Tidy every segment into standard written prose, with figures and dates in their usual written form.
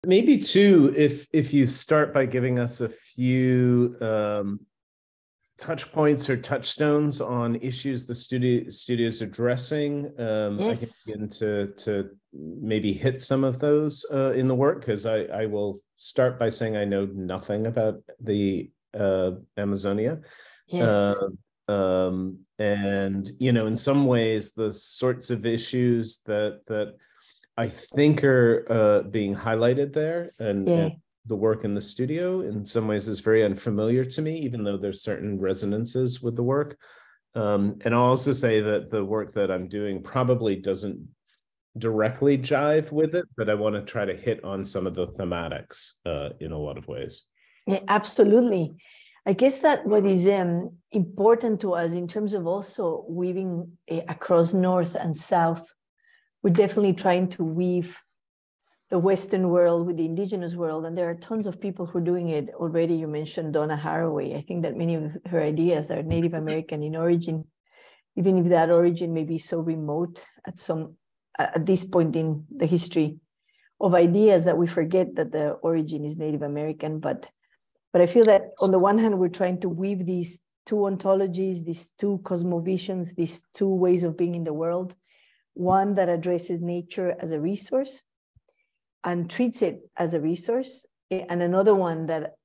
Maybe too, if you start by giving us a few touch points or touchstones on issues the studio's addressing, I can Yes. begin to maybe hit some of those in the work, because I will start by saying I know nothing about the Amazonia. Yes. And in some ways, the sorts of issues that I think are being highlighted there, and Yeah. the work in the studio in some ways is very unfamiliar to me, even though there's certain resonances with the work. And I'll also say that the work that I'm doing probably doesn't directly jive with it, but I want to try to hit on some of the thematics in a lot of ways. Yeah, absolutely. I guess that what is important to us in terms of also weaving across North and South, we're definitely trying to weave the Western world with the indigenous world. And there are tons of people who are doing it already. You mentioned Donna Haraway. I think that many of her ideas are Native American in origin, even if that origin may be so remote at this point in the history of ideas that we forget that the origin is Native American. But I feel that on the one hand, we're trying to weave these two ontologies, these two cosmovisions, these two ways of being in the world. One that addresses nature as a resource and treats it as a resource, and another one that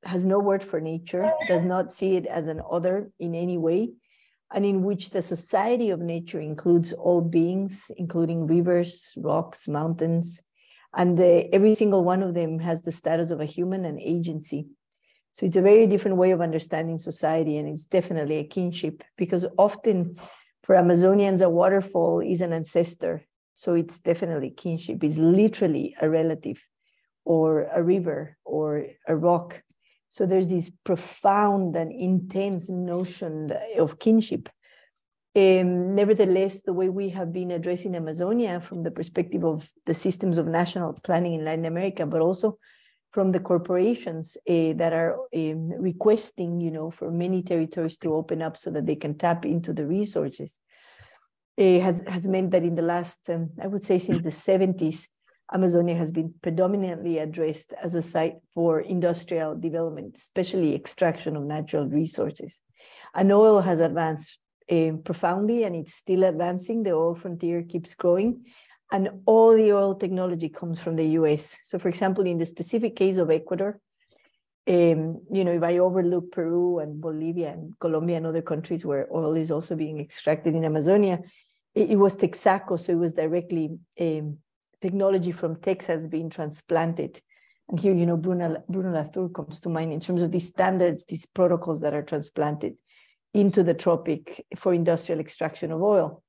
has no word for nature, does not see it as an other in any way, and in which the society of nature includes all beings, including rivers, rocks, mountains, and every single one of them has the status of a human and agency. So it's a very different way of understanding society, and it's definitely a kinship, because often for Amazonians, a waterfall is an ancestor. So it's definitely kinship. It's literally a relative, or a river, or a rock. So there's this profound and intense notion of kinship. Nevertheless, the way we have been addressing Amazonia from the perspective of the systems of national planning in Latin America, but also from the corporations that are requesting, for many territories to open up so that they can tap into the resources, has meant that in the last, I would say since the 70s, Amazonia has been predominantly addressed as a site for industrial development, especially extraction of natural resources. And oil has advanced profoundly, and it's still advancing. The oil frontier keeps growing, and all the oil technology comes from the US. So for example, in the specific case of Ecuador, if I overlook Peru and Bolivia and Colombia and other countries where oil is also being extracted in Amazonia, it was Texaco, so it was directly technology from Texas being transplanted. And here, Bruno Latour comes to mind in terms of these standards, these protocols that are transplanted into the tropic for industrial extraction of oil.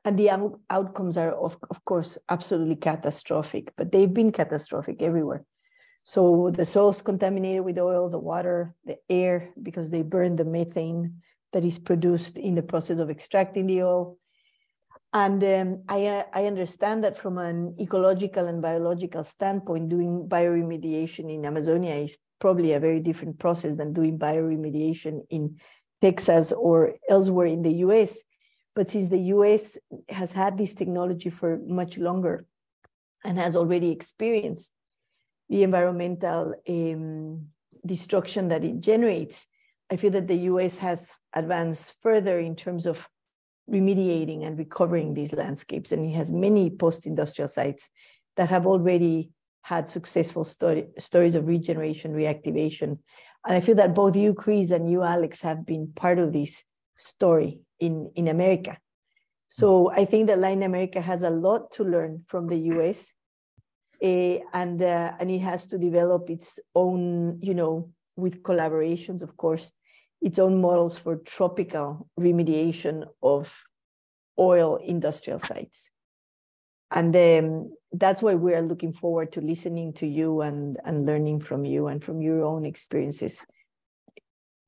And the outcomes are, of course, absolutely catastrophic, but they've been catastrophic everywhere. So the soil's contaminated with oil, the water, the air, because they burn the methane that is produced in the process of extracting the oil. And I understand that from an ecological and biological standpoint, doing bioremediation in Amazonia is probably a very different process than doing bioremediation in Texas or elsewhere in the US. But since the US has had this technology for much longer and has already experienced the environmental destruction that it generates, I feel that the US has advanced further in terms of remediating and recovering these landscapes. And it has many post-industrial sites that have already had successful stories of regeneration, reactivation. And I feel that both you, Chris, and you, Alex, have been part of this story in America. So I think that Latin America has a lot to learn from the US, and it has to develop its own, with collaborations, of course, its own models for tropical remediation of oil industrial sites. And that's why we are looking forward to listening to you and learning from you and from your own experiences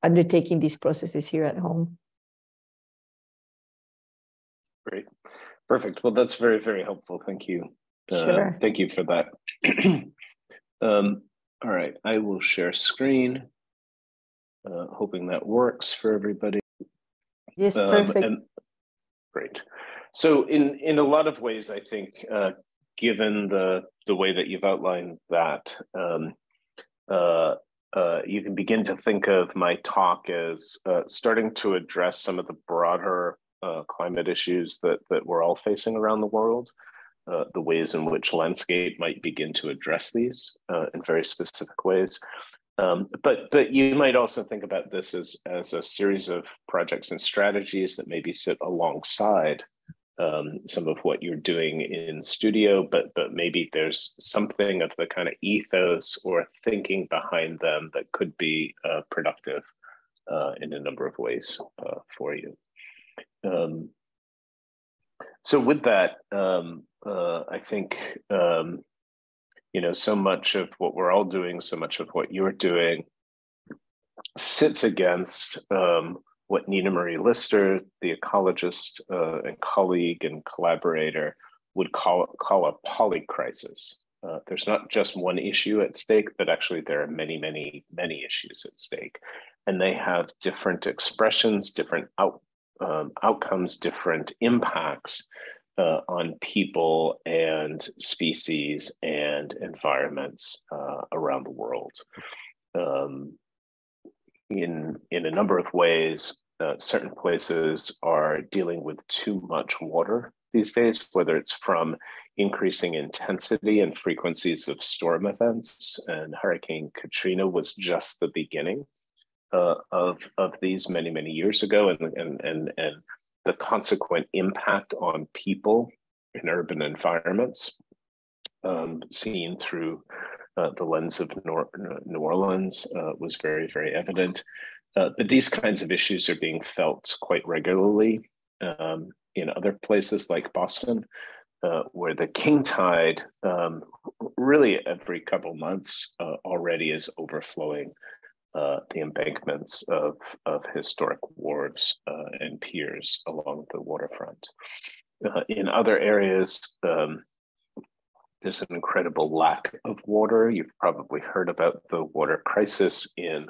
undertaking these processes here at home. Great. Perfect. Well, that's very, very helpful. Thank you. Sure. Thank you for that. All right, I will share screen, hoping that works for everybody. Yes, perfect. Great. So in a lot of ways, I think given the way that you've outlined that, you can begin to think of my talk as starting to address some of the broader climate issues that we're all facing around the world, the ways in which landscape might begin to address these in very specific ways. But you might also think about this as a series of projects and strategies that maybe sit alongside some of what you're doing in studio, but maybe there's something of the kind of ethos or thinking behind them that could be productive in a number of ways for you. So with that, I think so much of what we're all doing, so much of what you're doing sits against what Nina Marie Lister, the ecologist and colleague and collaborator, would call a polycrisis. There's not just one issue at stake, but actually there are many, many, many issues at stake. And they have different expressions, different outcomes, different impacts on people and species and environments around the world. In a number of ways, certain places are dealing with too much water these days, whether it's from increasing intensity and frequencies of storm events. And Hurricane Katrina was just the beginning of these many, many years ago, and the consequent impact on people in urban environments, seen through the lens of New Orleans, was very, very evident. But these kinds of issues are being felt quite regularly in other places like Boston, where the king tide really every couple months already is overflowing the embankments of historic wharves and piers along the waterfront. In other areas, there's an incredible lack of water. You've probably heard about the water crisis in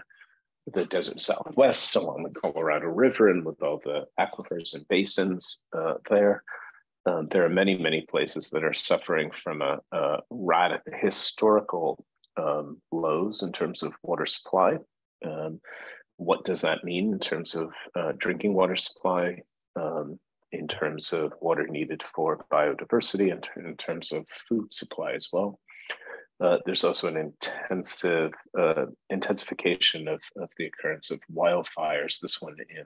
the desert Southwest along the Colorado River and with all the aquifers and basins there. There are many, many places that are suffering from a radical historical lows in terms of water supply. What does that mean in terms of drinking water supply, in terms of water needed for biodiversity, and in terms of food supply as well? There's also an intensification of the occurrence of wildfires, this one in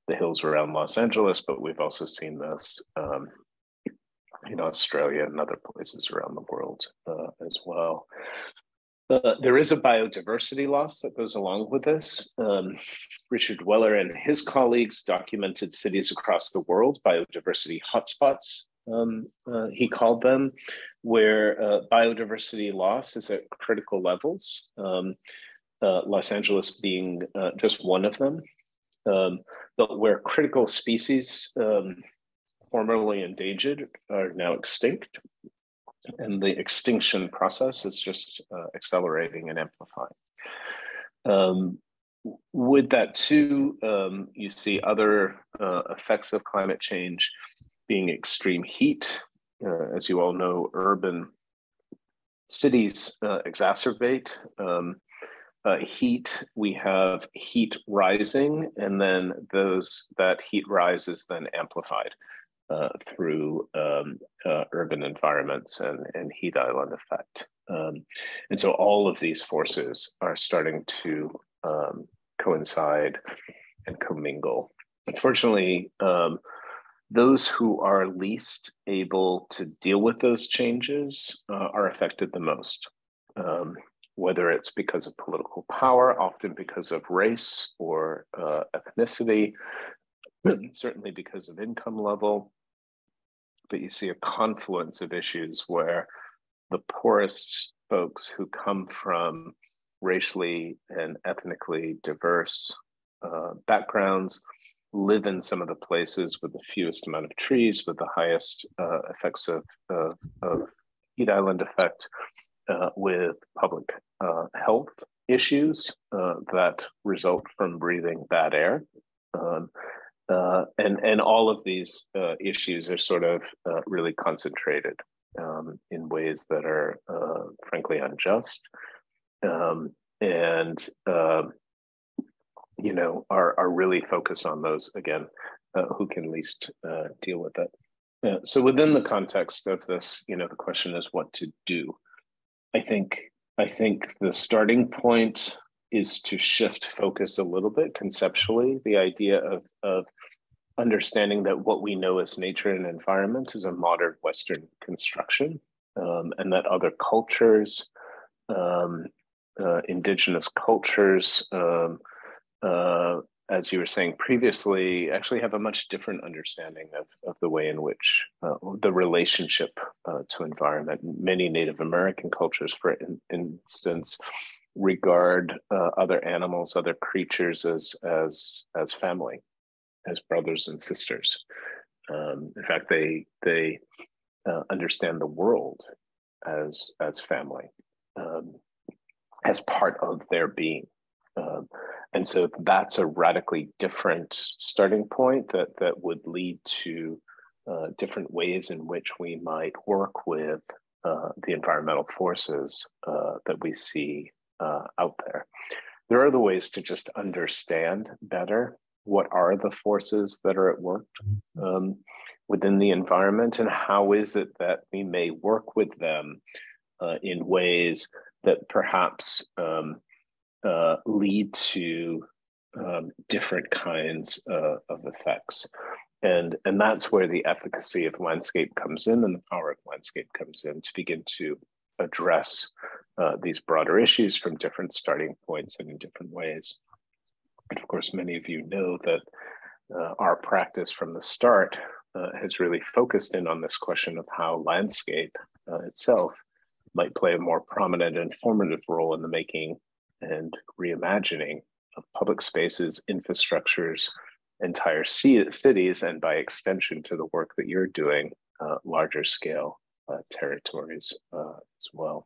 the hills around Los Angeles, but we've also seen this in Australia and other places around the world as well. There is a biodiversity loss that goes along with this. Richard Weller and his colleagues documented cities across the world, biodiversity hotspots, he called them, where biodiversity loss is at critical levels, Los Angeles being just one of them, but where critical species formerly endangered are now extinct. And the extinction process is just accelerating and amplifying. With that too, you see other effects of climate change being extreme heat. As you all know, urban cities exacerbate heat. We have heat rising, and then that heat rise is then amplified through urban environments and heat island effect. And so all of these forces are starting to coincide and commingle. Unfortunately, those who are least able to deal with those changes are affected the most, whether it's because of political power, often because of race or ethnicity, certainly because of income level. But you see a confluence of issues where the poorest folks who come from racially and ethnically diverse backgrounds live in some of the places with the fewest amount of trees, with the highest effects of heat island effect, with public health issues that result from breathing bad air. And all of these issues are sort of really concentrated in ways that are frankly unjust, and are really focused on those, again, who can least deal with it. So within the context of this, the question is what to do. I think the starting point is to shift focus a little bit conceptually. The idea of understanding that what we know as nature and environment is a modern Western construction, and that other cultures, indigenous cultures, as you were saying previously, actually have a much different understanding of the way in which the relationship to environment. Many Native American cultures, for instance, regard other animals, other creatures as family, as brothers and sisters. In fact, they understand the world as family, as part of their being. And so that's a radically different starting point that would lead to different ways in which we might work with the environmental forces that we see out there. There are other ways to just understand better what are the forces that are at work within the environment, and how is it that we may work with them in ways that perhaps lead to different kinds of effects. And that's where the efficacy of landscape comes in, and the power of landscape comes in, to begin to address these broader issues from different starting points and in different ways. And of course, many of you know that our practice from the start has really focused in on this question of how landscape itself might play a more prominent and formative role in the making and reimagining of public spaces, infrastructures, entire cities, and by extension to the work that you're doing, larger scale territories as well.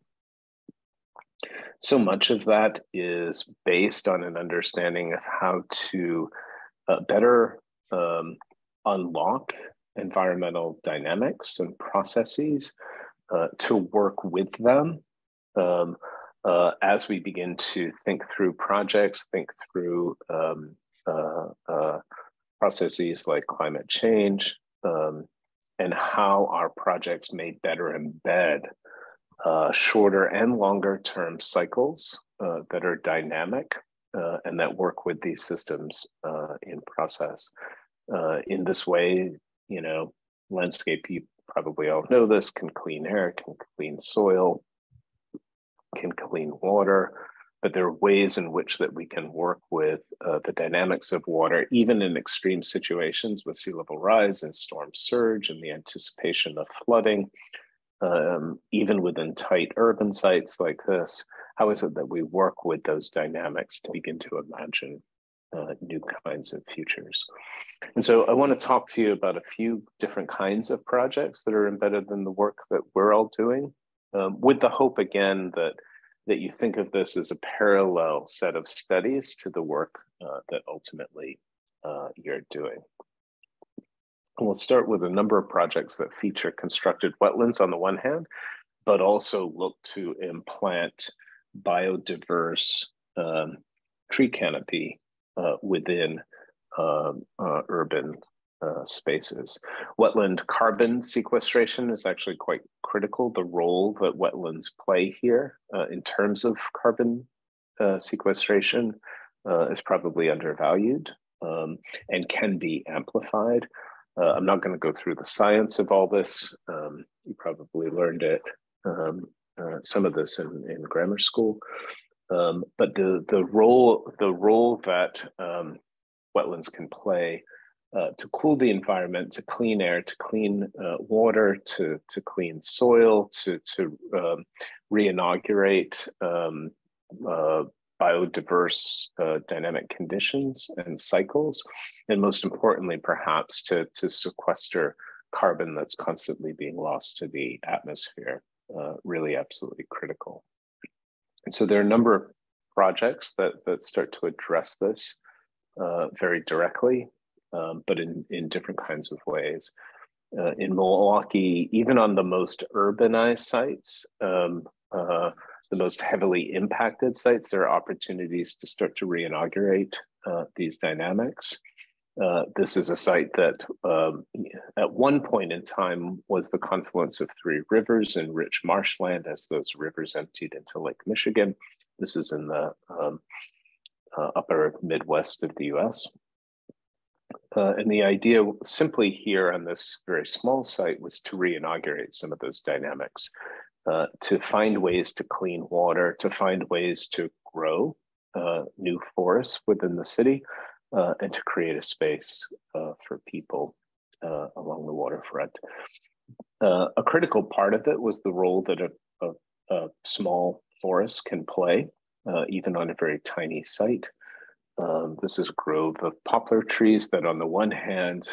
So much of that is based on an understanding of how to better unlock environmental dynamics and processes, to work with them as we begin to think through projects, think through processes like climate change, and how our projects may better embed shorter and longer term cycles that are dynamic and that work with these systems in process. In this way, landscape, you probably all know this, can clean air, can clean soil, can clean water, but there are ways in which that we can work with the dynamics of water, even in extreme situations with sea level rise and storm surge and the anticipation of flooding, even within tight urban sites like this. How is it that we work with those dynamics to begin to imagine new kinds of futures? And so I want to talk to you about a few different kinds of projects that are embedded in the work that we're all doing, with the hope, again, that you think of this as a parallel set of studies to the work that ultimately you're doing. And we'll start with a number of projects that feature constructed wetlands on the one hand, but also look to implant biodiverse tree canopy within urban spaces. Wetland carbon sequestration is actually quite critical. The role that wetlands play here in terms of carbon sequestration is probably undervalued and can be amplified. I'm not going to go through the science of all this. You probably learned it, some of this in grammar school. But the role that wetlands can play to cool the environment, to clean air, to clean water, to clean soil, to reinaugurate biodiverse dynamic conditions and cycles, and most importantly, perhaps to sequester carbon that's constantly being lost to the atmosphere, really absolutely critical. And so there are a number of projects that start to address this very directly, but in different kinds of ways. in Milwaukee, even on the most urbanized sites, the most heavily impacted sites, there are opportunities to start to re-inaugurate these dynamics. This is a site that at one point in time was the confluence of three rivers in rich marshland as those rivers emptied into Lake Michigan. This is in the upper Midwest of the US. And the idea simply here on this very small site was to re-inaugurate some of those dynamics, to find ways to clean water, to find ways to grow new forests within the city, and to create a space for people along the waterfront. A critical part of it was the role that a small forest can play, even on a very tiny site. This is a grove of poplar trees that on the one hand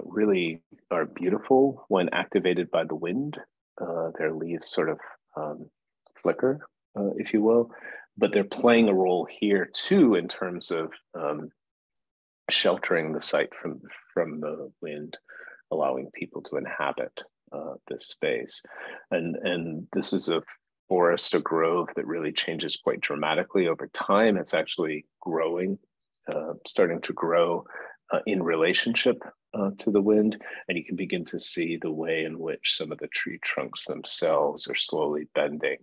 really are beautiful when activated by the wind. Their leaves sort of flicker, if you will, but they're playing a role here too in terms of sheltering the site from the wind, allowing people to inhabit this space. And this is a forest, a grove that really changes quite dramatically over time. It's actually growing, starting to grow in relationship to the wind. And you can begin to see the way in which some of the tree trunks themselves are slowly bending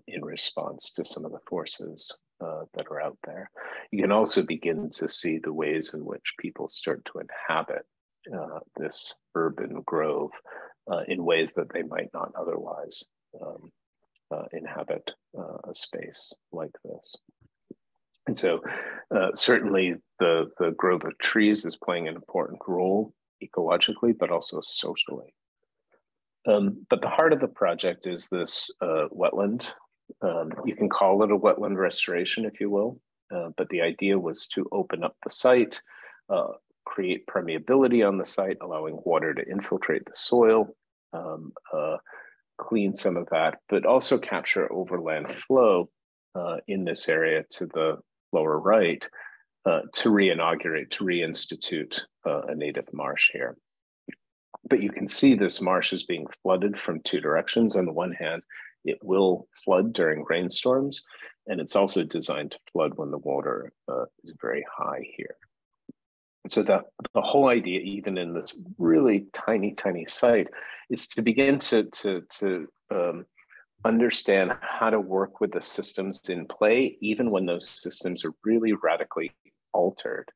in response to some of the forces that are out there. You can also begin to see the ways in which people start to inhabit this urban grove in ways that they might not otherwise inhabit a space like this. And so certainly the grove of trees is playing an important role ecologically, but also socially. But the heart of the project is this wetland. You can call it a wetland restoration, if you will, but the idea was to open up the site, create permeability on the site, allowing water to infiltrate the soil, clean some of that, but also capture overland flow in this area to the lower right to re-inaugurate, to reinstitute a native marsh here. But you can see this marsh is being flooded from two directions. On the one hand, it will flood during rainstorms, and it's also designed to flood when the water is very high here. So the whole idea, even in this really tiny site, is to begin to understand how to work with the systems in play, even when those systems are really radically altered,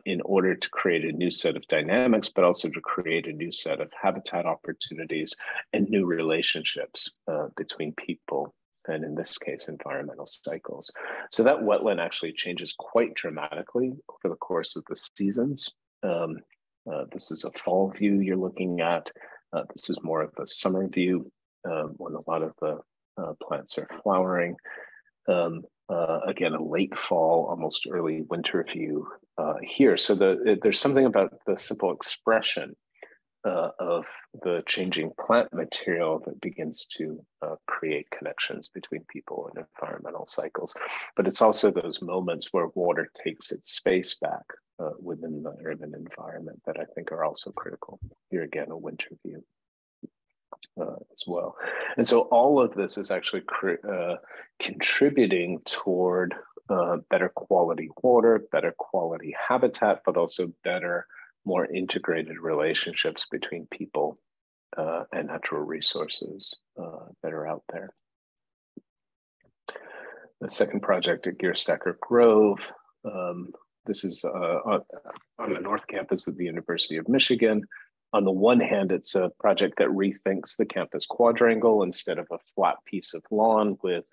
in order to create a new set of dynamics, but also to create a new set of habitat opportunities and new relationships between people, and in this case, environmental cycles. So that wetland actually changes quite dramatically over the course of the seasons. This is a fall view you're looking at. This is more of a summer view when a lot of the plants are flowering. Again, a late fall, almost early winter view here. So there's something about the simple expression of the changing plant material that begins to create connections between people and environmental cycles. But it's also those moments where water takes its space back within the urban environment that I think are also critical. Here again, a winter view as well. And so all of this is actually contributing toward better quality water, better quality habitat, but also better, more integrated relationships between people and natural resources that are out there. The second project at Gearstacker Grove. This is on the North Campus of the University of Michigan. On the one hand, it's a project that rethinks the campus quadrangle instead of a flat piece of lawn with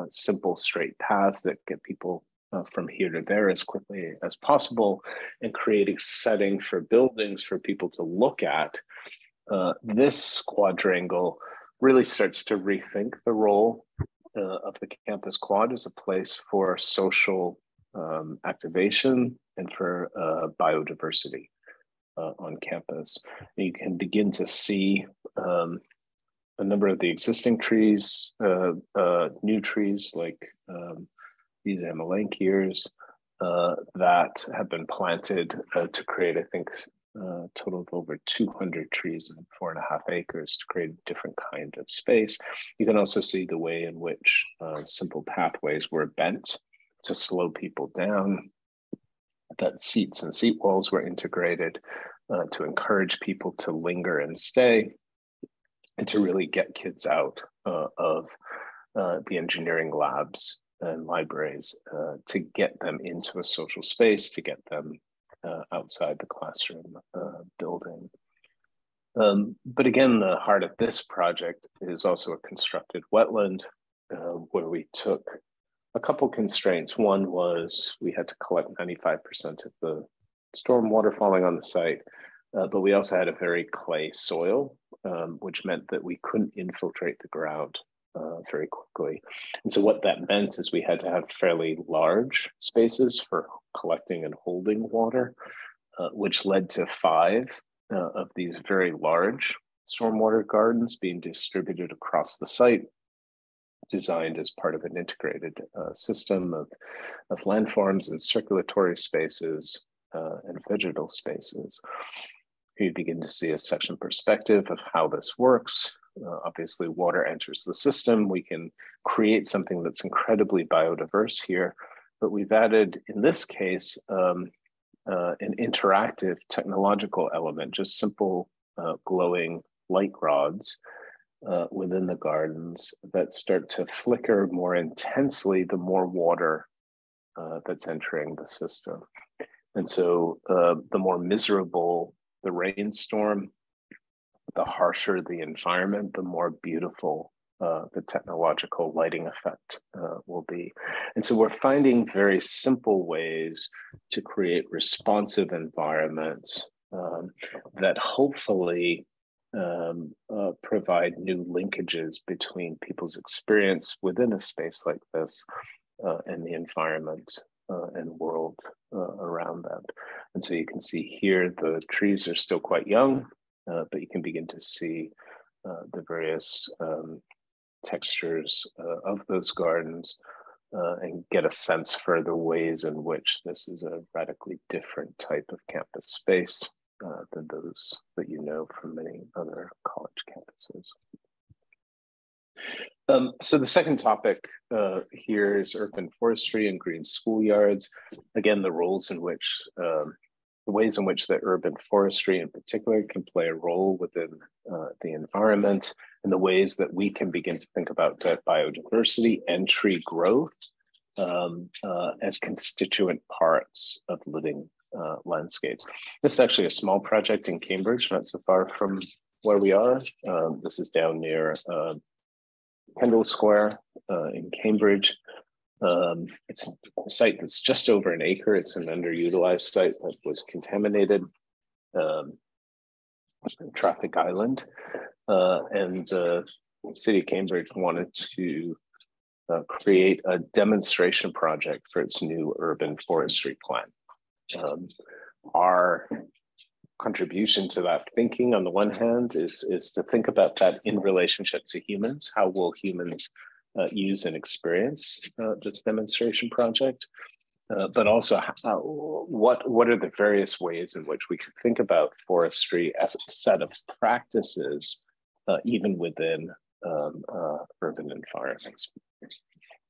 simple straight paths that get people from here to there as quickly as possible, and creating setting for buildings for people to look at. This quadrangle really starts to rethink the role of the campus quad as a place for social activation and for biodiversity on campus. And you can begin to see a number of the existing trees, new trees like these amelanchiers that have been planted to create, I think, total of over 200 trees in 4.5 acres to create a different kind of space. You can also see the way in which simple pathways were bent to slow people down, that seats and seat walls were integrated to encourage people to linger and stay, and to really get kids out of the engineering labs and libraries, to get them into a social space, to get them outside the classroom building. But again, the heart of this project is also a constructed wetland where we took a couple constraints. One was we had to collect 95% of the storm water falling on the site, but we also had a very clay soil, which meant that we couldn't infiltrate the ground very quickly. And so what that meant is we had to have fairly large spaces for collecting and holding water, which led to 5 of these very large stormwater gardens being distributed across the site, designed as part of an integrated system of landforms and circulatory spaces and vegetal spaces. You begin to see a section perspective of how this works. Obviously, water enters the system. We can create something that's incredibly biodiverse here, but we've added, in this case, an interactive technological element, just simple glowing light rods within the gardens that start to flicker more intensely the more water that's entering the system. And so the more miserable the rainstorm, the harsher the environment, the more beautiful the technological lighting effect will be. And so we're finding very simple ways to create responsive environments that hopefully provide new linkages between people's experience within a space like this and the environment and world around that. And so you can see here, the trees are still quite young, but you can begin to see the various textures of those gardens and get a sense for the ways in which this is a radically different type of campus space than those that you know from many other college campuses. So the second topic here is urban forestry and green schoolyards. Again, the roles in which, the ways in which the urban forestry in particular can play a role within the environment, and the ways that we can begin to think about biodiversity and tree growth as constituent parts of living landscapes. This is actually a small project in Cambridge, not so far from where we are. This is down near Kendall Square in Cambridge. It's a site that's just over an acre. It's an underutilized site that was contaminated, traffic island. And the city of Cambridge wanted to create a demonstration project for its new urban forestry plan. Our contribution to that thinking, on the one hand, is to think about that in relationship to humans. How will humans use and experience this demonstration project? But also, what are the various ways in which we could think about forestry as a set of practices, even within urban environments?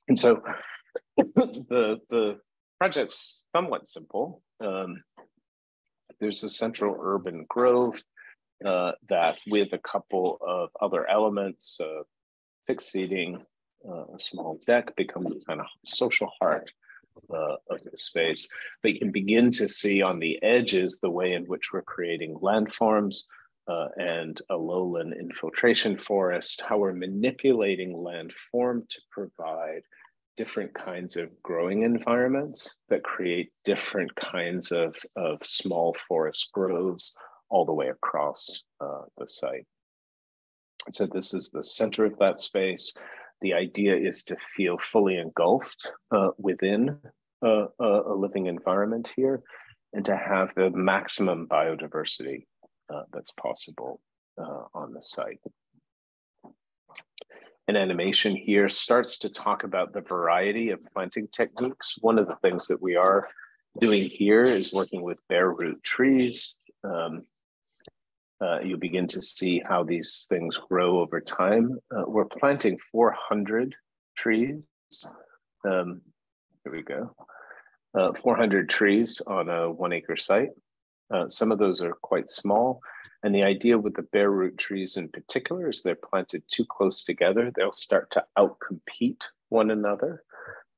And so the project's somewhat simple. There's a central urban grove that, with a couple of other elements, fixed seating, a small deck, becomes the kind of social heart of the space. But you can begin to see on the edges the way in which we're creating landforms and a lowland infiltration forest, how we're manipulating landform to provide different kinds of growing environments that create different kinds of small forest groves all the way across the site. So this is the center of that space. The idea is to feel fully engulfed within a living environment here, and to have the maximum biodiversity that's possible on the site. An animation here starts to talk about the variety of planting techniques. One of the things that we are doing here is working with bare root trees you begin to see how these things grow over time. We're planting 400 trees. Here we go. 400 trees on a 1 acre site. Some of those are quite small. And the idea with the bare root trees in particular is they're planted too close together. They'll start to outcompete one another.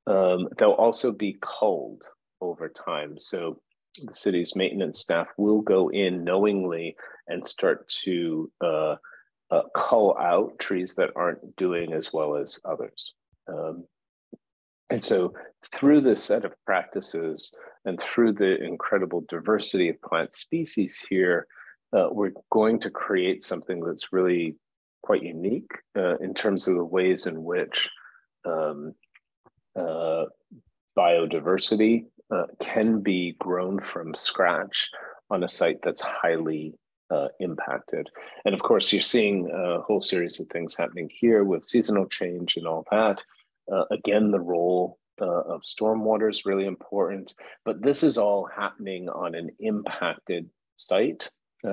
They'll also be culled over time. So the city's maintenance staff will go in knowingly and start to cull out trees that aren't doing as well as others. And so through this set of practices and through the incredible diversity of plant species here, we're going to create something that's really quite unique in terms of the ways in which biodiversity can be grown from scratch on a site that's highly impacted. And of course, you're seeing a whole series of things happening here with seasonal change and all that. Again, the role of stormwater is really important, but this is all happening on an impacted site.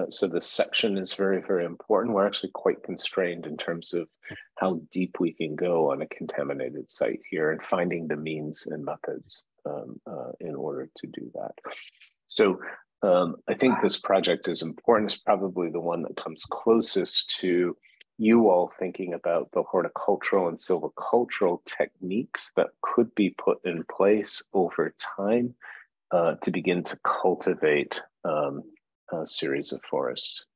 So this section is very, very important. We're actually quite constrained in terms of how deep we can go on a contaminated site here and finding the means and methods in order to do that. So I think this project is important. It's probably the one that comes closest to you all thinking about the horticultural and silvicultural techniques that could be put in place over time to begin to cultivate a series of forest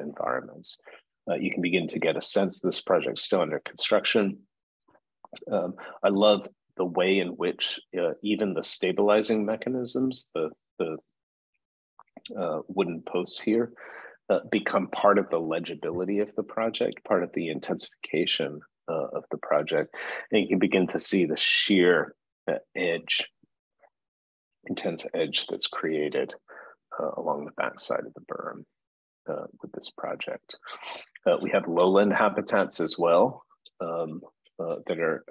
environments. You can begin to get a sense this project's still under construction. I love the way in which even the stabilizing mechanisms, the wooden posts here, become part of the legibility of the project, part of the intensification of the project. And you can begin to see the sheer edge, intense edge that's created along the backside of the berm with this project. We have lowland habitats as well that are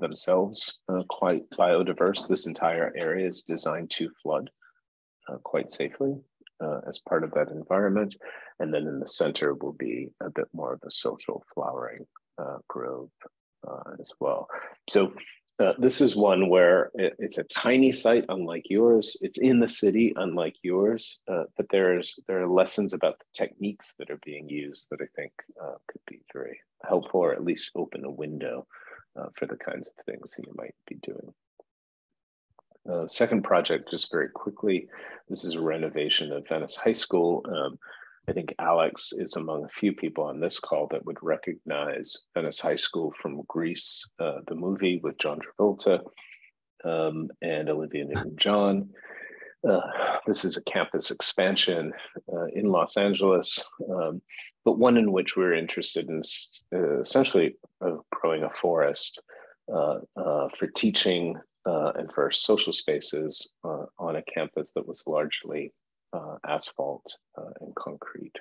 themselves quite biodiverse. This entire area is designed to flood quite safely as part of that environment. And then in the center will be a bit more of a social flowering grove as well. So this is one where it's a tiny site, unlike yours. It's in the city, unlike yours, but there are lessons about the techniques that are being used that I think could be very helpful, or at least open a window for the kinds of things that you might be doing. Second project, just very quickly, this is a renovation of Venice High School. I think Alex is among a few people on this call that would recognize Venice High School from Grease, the movie with John Travolta and Olivia Newton-John. This is a campus expansion in Los Angeles, but one in which we're interested in essentially growing a forest for teaching and for social spaces on a campus that was largely asphalt and concrete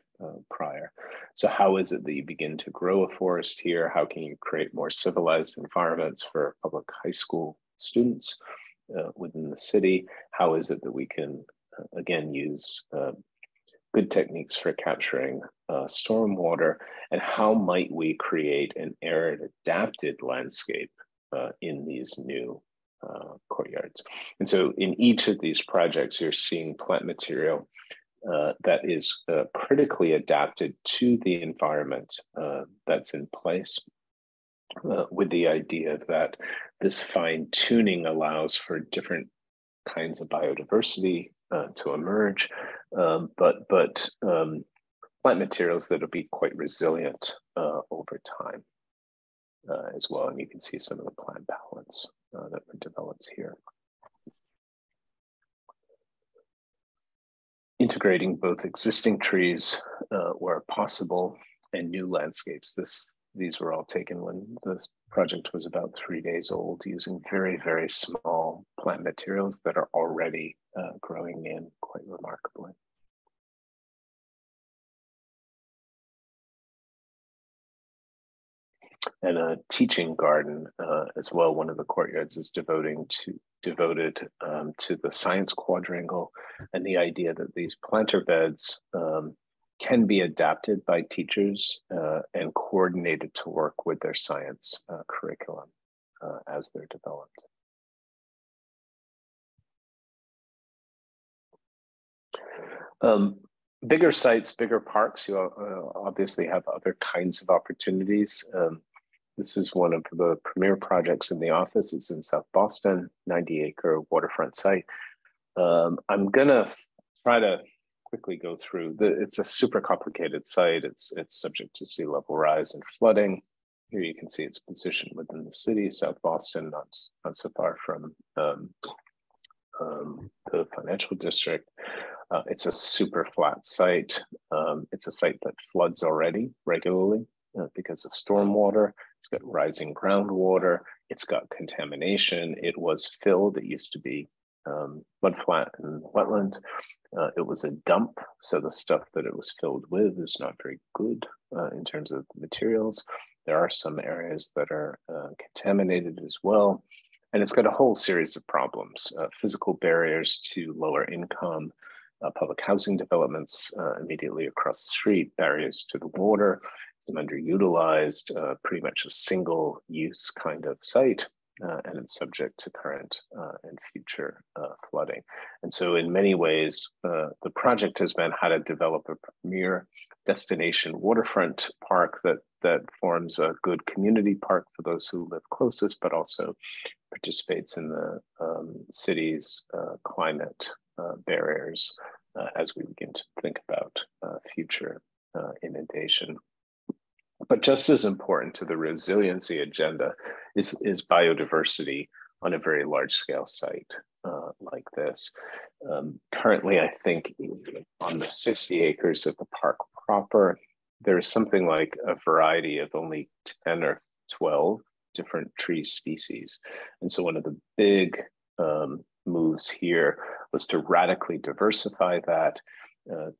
prior. So how is it that you begin to grow a forest here? How can you create more civilized environments for public high school students within the city? How is it that we can, again, use good techniques for capturing stormwater? And how might we create an arid adapted landscape in these new courtyards? And so in each of these projects, you're seeing plant material that is critically adapted to the environment that's in place, with the idea that this fine tuning allows for different kinds of biodiversity to emerge, but plant materials that will be quite resilient over time as well. And you can see some of the plant balance that were developed here. Integrating both existing trees where possible and new landscapes. These were all taken when this project was about 3 days old, using very, very small plant materials that are already growing in quite remarkably. And a teaching garden as well. One of the courtyards is devoted devoted to the science quadrangle and the idea that these planter beds can be adapted by teachers and coordinated to work with their science curriculum as they're developed. Bigger sites, bigger parks, you obviously have other kinds of opportunities. This is one of the premier projects in the office. It's in South Boston, 90-acre waterfront site. I'm gonna try to quickly go through. It's a super complicated site. It's subject to sea level rise and flooding. Here you can see its position within the city, South Boston, not so far from the financial district. It's a super flat site. It's a site that floods already regularly because of stormwater. It's got rising groundwater. It's got contamination. It was filled. It used to be mudflat and wetland. It was a dump, so the stuff that it was filled with is not very good in terms of materials. There are some areas that are contaminated as well. And it's got a whole series of problems, physical barriers to lower income, public housing developments immediately across the street, barriers to the water. It's an underutilized, pretty much a single use kind of site, and it's subject to current and future flooding. And so in many ways, the project has been how to develop a premier destination waterfront park that forms a good community park for those who live closest, but also participates in the city's climate barriers as we begin to think about future inundation. But just as important to the resiliency agenda is biodiversity on a very large scale site like this. Currently, I think on the 60 acres of the park proper, there's something like a variety of only 10 or 12 different tree species. And so one of the big moves here was to radically diversify that,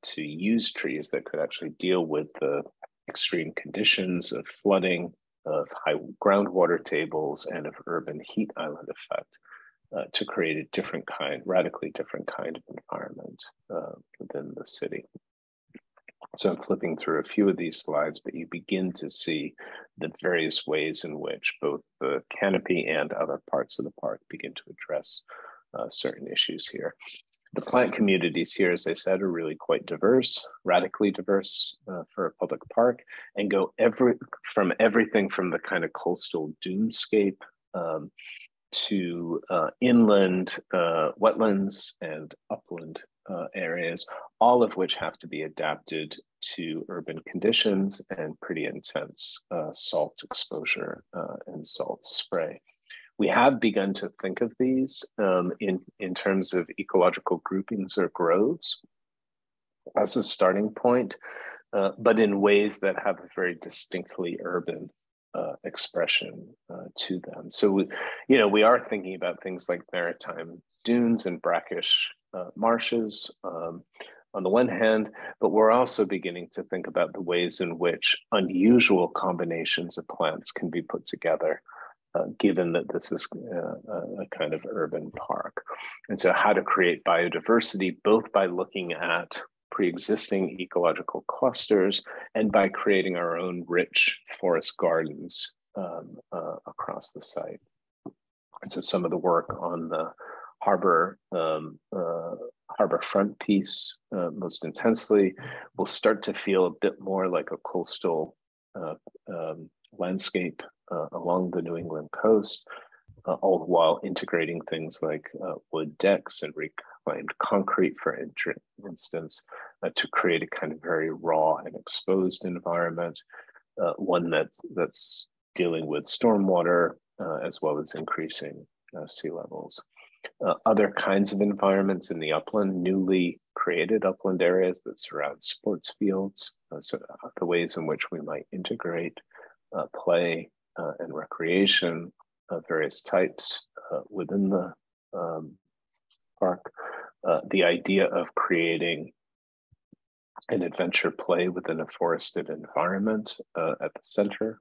to use trees that could actually deal with the extreme conditions of flooding, of high groundwater tables, and of urban heat island effect to create a different kind, radically different kind of environment within the city. So I'm flipping through a few of these slides, but you begin to see the various ways in which both the canopy and other parts of the park begin to address certain issues here. The plant communities here, as I said, are really quite diverse, radically diverse for a public park, and go from everything from the kind of coastal dunescape to inland wetlands and upland areas, all of which have to be adapted to urban conditions and pretty intense salt exposure and salt spray. We have begun to think of these in terms of ecological groupings or groves as a starting point, but in ways that have a very distinctly urban expression to them. So, we are thinking about things like maritime dunes and brackish marshes on the one hand, but we're also beginning to think about the ways in which unusual combinations of plants can be put together, given that this is a kind of urban park. And so how to create biodiversity, both by looking at pre-existing ecological clusters and by creating our own rich forest gardens across the site. And so some of the work on the harbor front piece most intensely will start to feel a bit more like a coastal landscape along the New England coast, all the while integrating things like wood decks and reclaimed concrete, for instance, to create a kind of very raw and exposed environment, one that's dealing with stormwater as well as increasing sea levels. Other kinds of environments in the upland, newly created upland areas that surround sports fields, so the ways in which we might integrate play and recreation of various types within the park. The idea of creating an adventure play within a forested environment at the center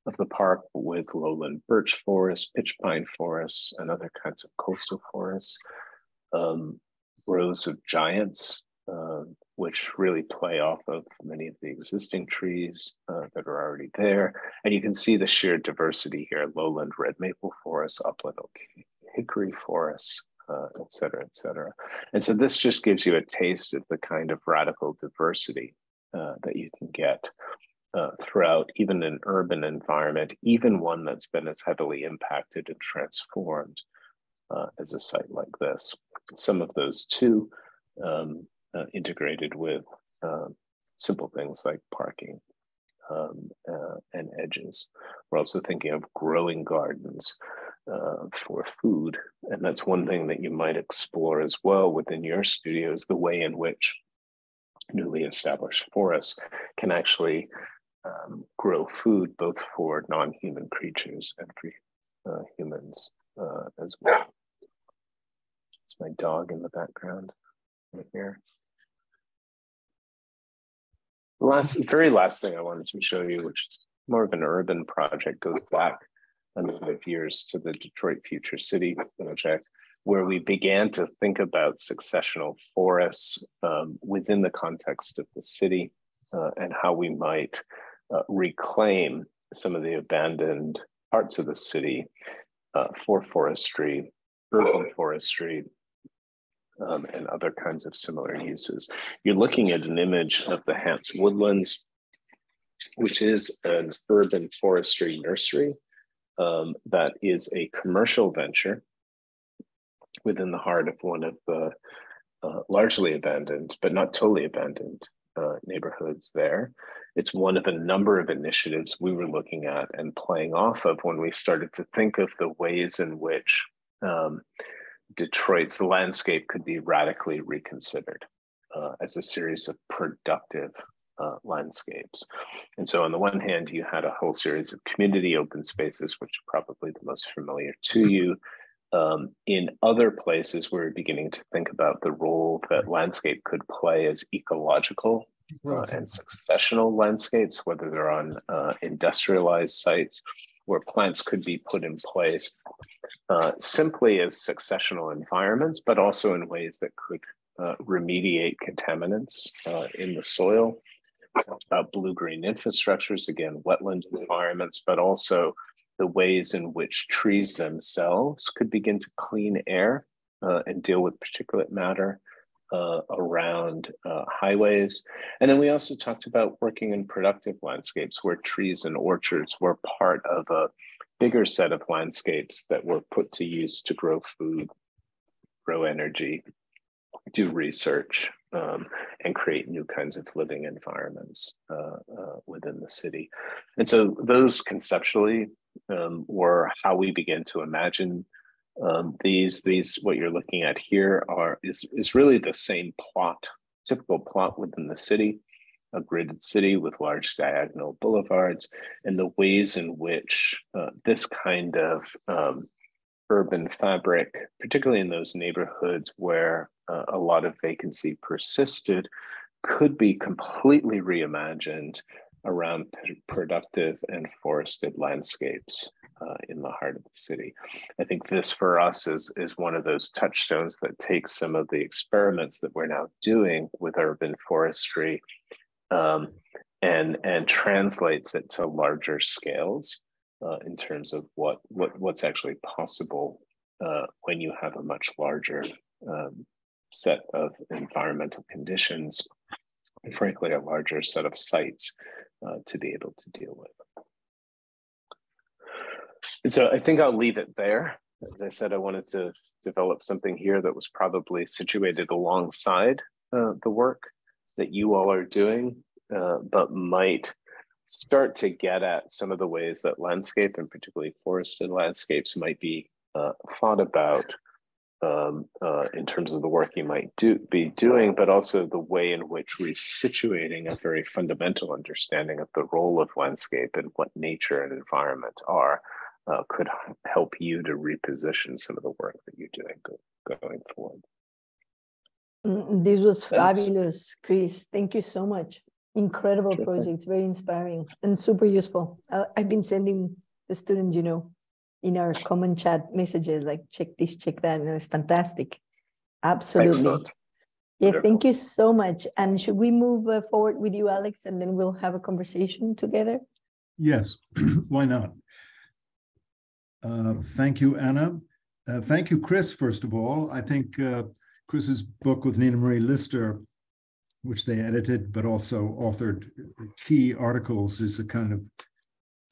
of the park with lowland birch forests, pitch pine forests, and other kinds of coastal forests. Rows of giants, which really play off of many of the existing trees that are already there. And you can see the sheer diversity here: lowland red maple forests, upland oak hickory forests, et cetera, et cetera. And so this just gives you a taste of the kind of radical diversity that you can get throughout even an urban environment, even one that's been as heavily impacted and transformed as a site like this. Some of those too integrated with simple things like parking and edges. We're also thinking of growing gardens for food. And that's one thing that you might explore as well within your studio, is the way in which newly established forests can actually grow food both for non-human creatures and for humans as well. It's my dog in the background right here. The very last thing I wanted to show you, which is more of an urban project, goes back a number of years to the Detroit Future City project, where we began to think about successional forests within the context of the city and how we might reclaim some of the abandoned parts of the city for forestry, urban forestry, and other kinds of similar uses. You're looking at an image of the Hants Woodlands, which is an urban forestry nursery that is a commercial venture within the heart of one of the largely abandoned, but not totally abandoned neighborhoods there. It's one of a number of initiatives we were looking at and playing off of when we started to think of the ways in which Detroit's landscape could be radically reconsidered as a series of productive landscapes. And so on the one hand, you had a whole series of community open spaces, which are probably the most familiar to you. In other places, we're beginning to think about the role that landscape could play as ecological and successional landscapes, whether they're on industrialized sites where plants could be put in place simply as successional environments, but also in ways that could remediate contaminants in the soil. Blue-green infrastructures, again, wetland environments, but also the ways in which trees themselves could begin to clean air and deal with particulate matter around highways. And then we also talked about working in productive landscapes where trees and orchards were part of a bigger set of landscapes that were put to use to grow food, grow energy, do research, and create new kinds of living environments within the city. And so those conceptually were how we began to imagine these what you're looking at here is really the same plot, typical plot within the city, a gridded city with large diagonal boulevards, and the ways in which this kind of urban fabric, particularly in those neighborhoods where a lot of vacancy persisted, could be completely reimagined around productive and forested landscapes in the heart of the city. I think this for us is one of those touchstones that takes some of the experiments that we're now doing with urban forestry and translates it to larger scales in terms of what's actually possible when you have a much larger set of environmental conditions, and frankly, a larger set of sites to be able to deal with. And so I think I'll leave it there. As I said, I wanted to develop something here that was probably situated alongside the work that you all are doing, but might start to get at some of the ways that landscape, and particularly forested landscapes, might be thought about in terms of the work you might be doing, but also the way in which resituating a very fundamental understanding of the role of landscape and what nature and environment are could help you to reposition some of the work that you're doing going forward. This was fabulous, Chris. Thank you so much. Incredible projects, very inspiring and super useful. I've been sending the students, in our common chat messages, like check this, check that, and it's fantastic. Absolutely. Excellent. Yeah, Wonderful. thank you so much. And should we move forward with you, Alex, and then we'll have a conversation together? Yes, why not? Thank you, Anna. Thank you, Chris, first of all. I think Chris's book with Nina Marie Lister, which they edited, but also authored key articles, is a kind of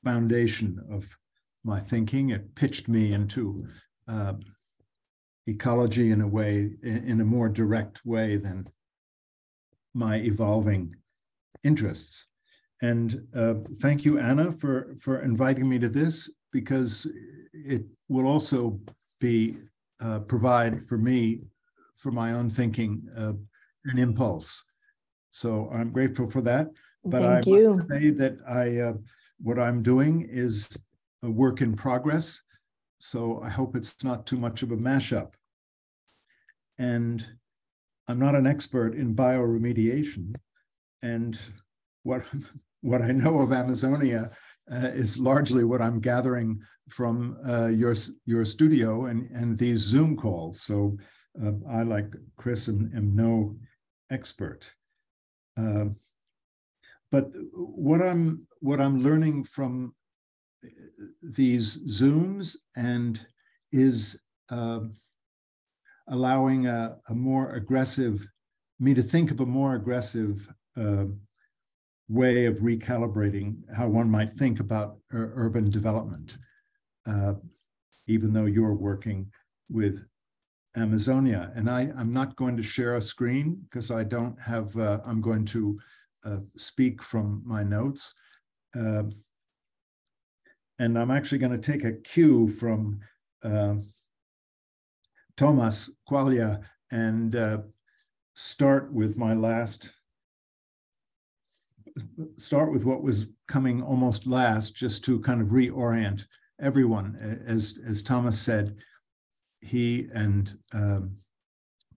foundation of my thinking. It pitched me into ecology in a way, in a more direct way than my evolving interests. And thank you, Anna, for inviting me to this, because it will also be provide for me, for my own thinking, an impulse. So I'm grateful for that. But Thank I you. must say that what I'm doing is a work in progress. So I hope it's not too much of a mashup. And I'm not an expert in bioremediation. And what I know of Amazonia is largely what I'm gathering from your studio and these Zoom calls. So I, like Chris, am no expert. But what I'm learning from these Zooms and is allowing a more aggressive, me to think of a more aggressive way of recalibrating how one might think about urban development, even though you're working with Amazonia. And I'm not going to share a screen because I don't have, I'm going to speak from my notes. And I'm actually going to take a cue from Thomas Quaglia and start with what was coming almost last, just to kind of reorient everyone. As Thomas said, he and a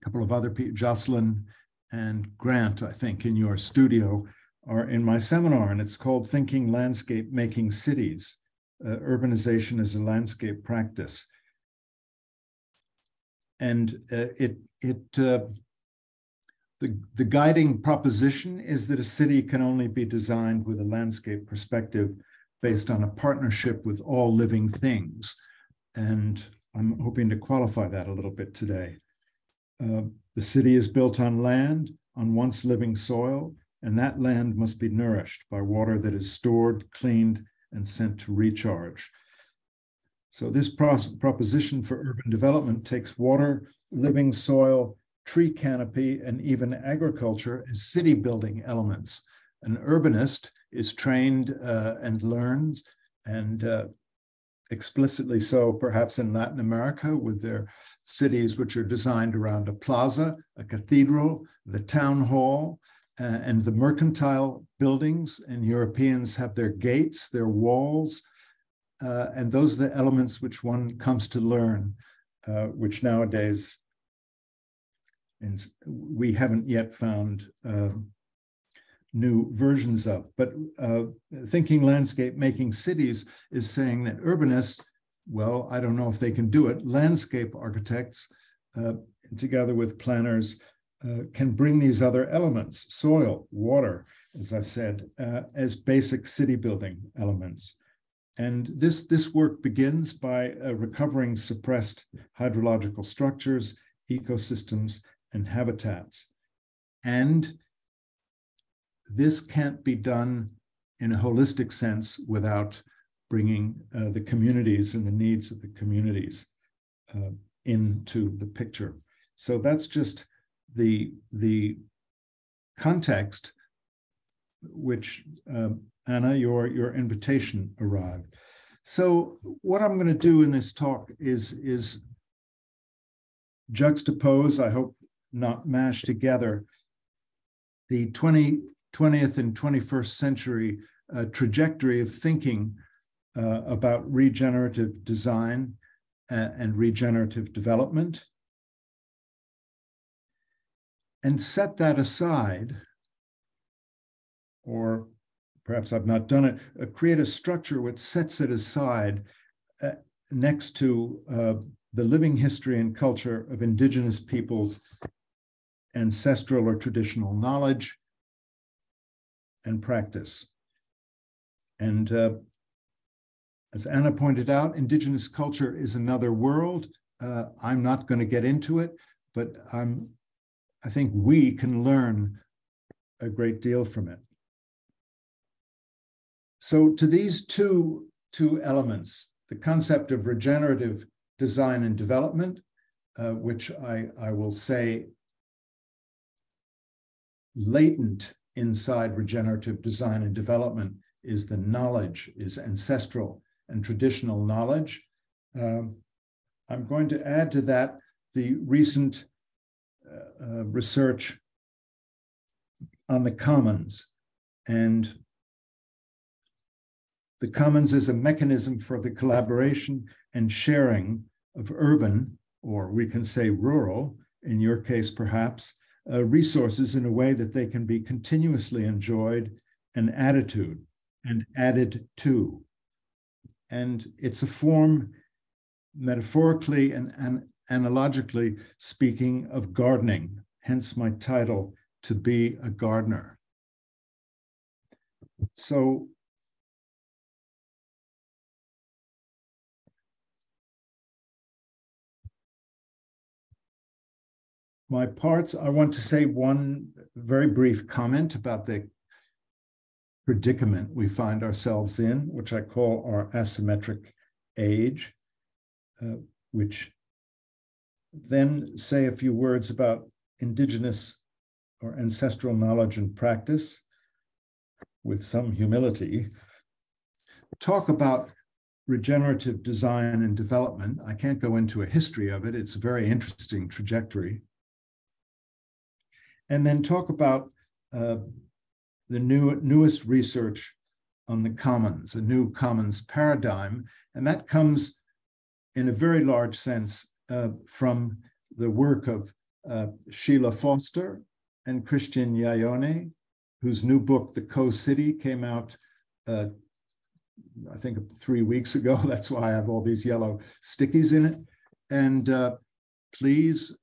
couple of other people, Jocelyn and Grant, I think, in your studio, are in my seminar, and it's called Thinking Landscape Making Cities, Urbanization as a Landscape Practice. And the guiding proposition is that a city can only be designed with a landscape perspective based on a partnership with all living things. And I'm hoping to qualify that a little bit today. The city is built on land, on once living soil, and that land must be nourished by water that is stored, cleaned, and sent to recharge. So this proposition for urban development takes water, living soil, tree canopy, and even agriculture as city building elements. An urbanist is trained and learns, and explicitly so perhaps in Latin America, with their cities which are designed around a plaza, a cathedral, the town hall, and the mercantile buildings. And Europeans have their gates, their walls, and those are the elements which one comes to learn, which nowadays we haven't yet found new versions of. But Thinking Landscape Making Cities is saying that urbanists, well, I don't know if they can do it, landscape architects, together with planners, can bring these other elements, soil, water, as I said, as basic city building elements. And this work begins by recovering suppressed hydrological structures, ecosystems, and habitats. And this can't be done in a holistic sense without bringing the communities and the needs of the communities into the picture. So that's just the context which Anna, your invitation arrived. So what I'm going to do in this talk is juxtapose, I hope not mash together, the 20th and 21st century trajectory of thinking about regenerative design and regenerative development, and set that aside, or perhaps I've not done it, create a structure which sets it aside next to the living history and culture of indigenous peoples, ancestral or traditional knowledge and practice. And as Anna pointed out, indigenous culture is another world. I'm not going to get into it, but I think we can learn a great deal from it. So to these two elements, the concept of regenerative design and development, which I will say latent inside regenerative design and development is the knowledge, is ancestral and traditional knowledge. I'm going to add to that the recent research on the commons. And the commons is a mechanism for the collaboration and sharing of urban, or we can say rural, in your case perhaps, resources in a way that they can be continuously enjoyed and added to. And it's a form, metaphorically and analogically speaking, of gardening, hence my title, To Be a Gardener. So my parts, I want to say one very brief comment about the predicament we find ourselves in, which I call our asymmetric age, which then say a few words about indigenous or ancestral knowledge and practice with some humility, talk about regenerative design and development. I can't go into a history of it. It's a very interesting trajectory. And then talk about the newest research on the commons, a new commons paradigm. And that comes in a very large sense from the work of Sheila Foster and Christian Yayone, whose new book, The Co-City, came out, I think 3 weeks ago. That's why I have all these yellow stickies in it. And please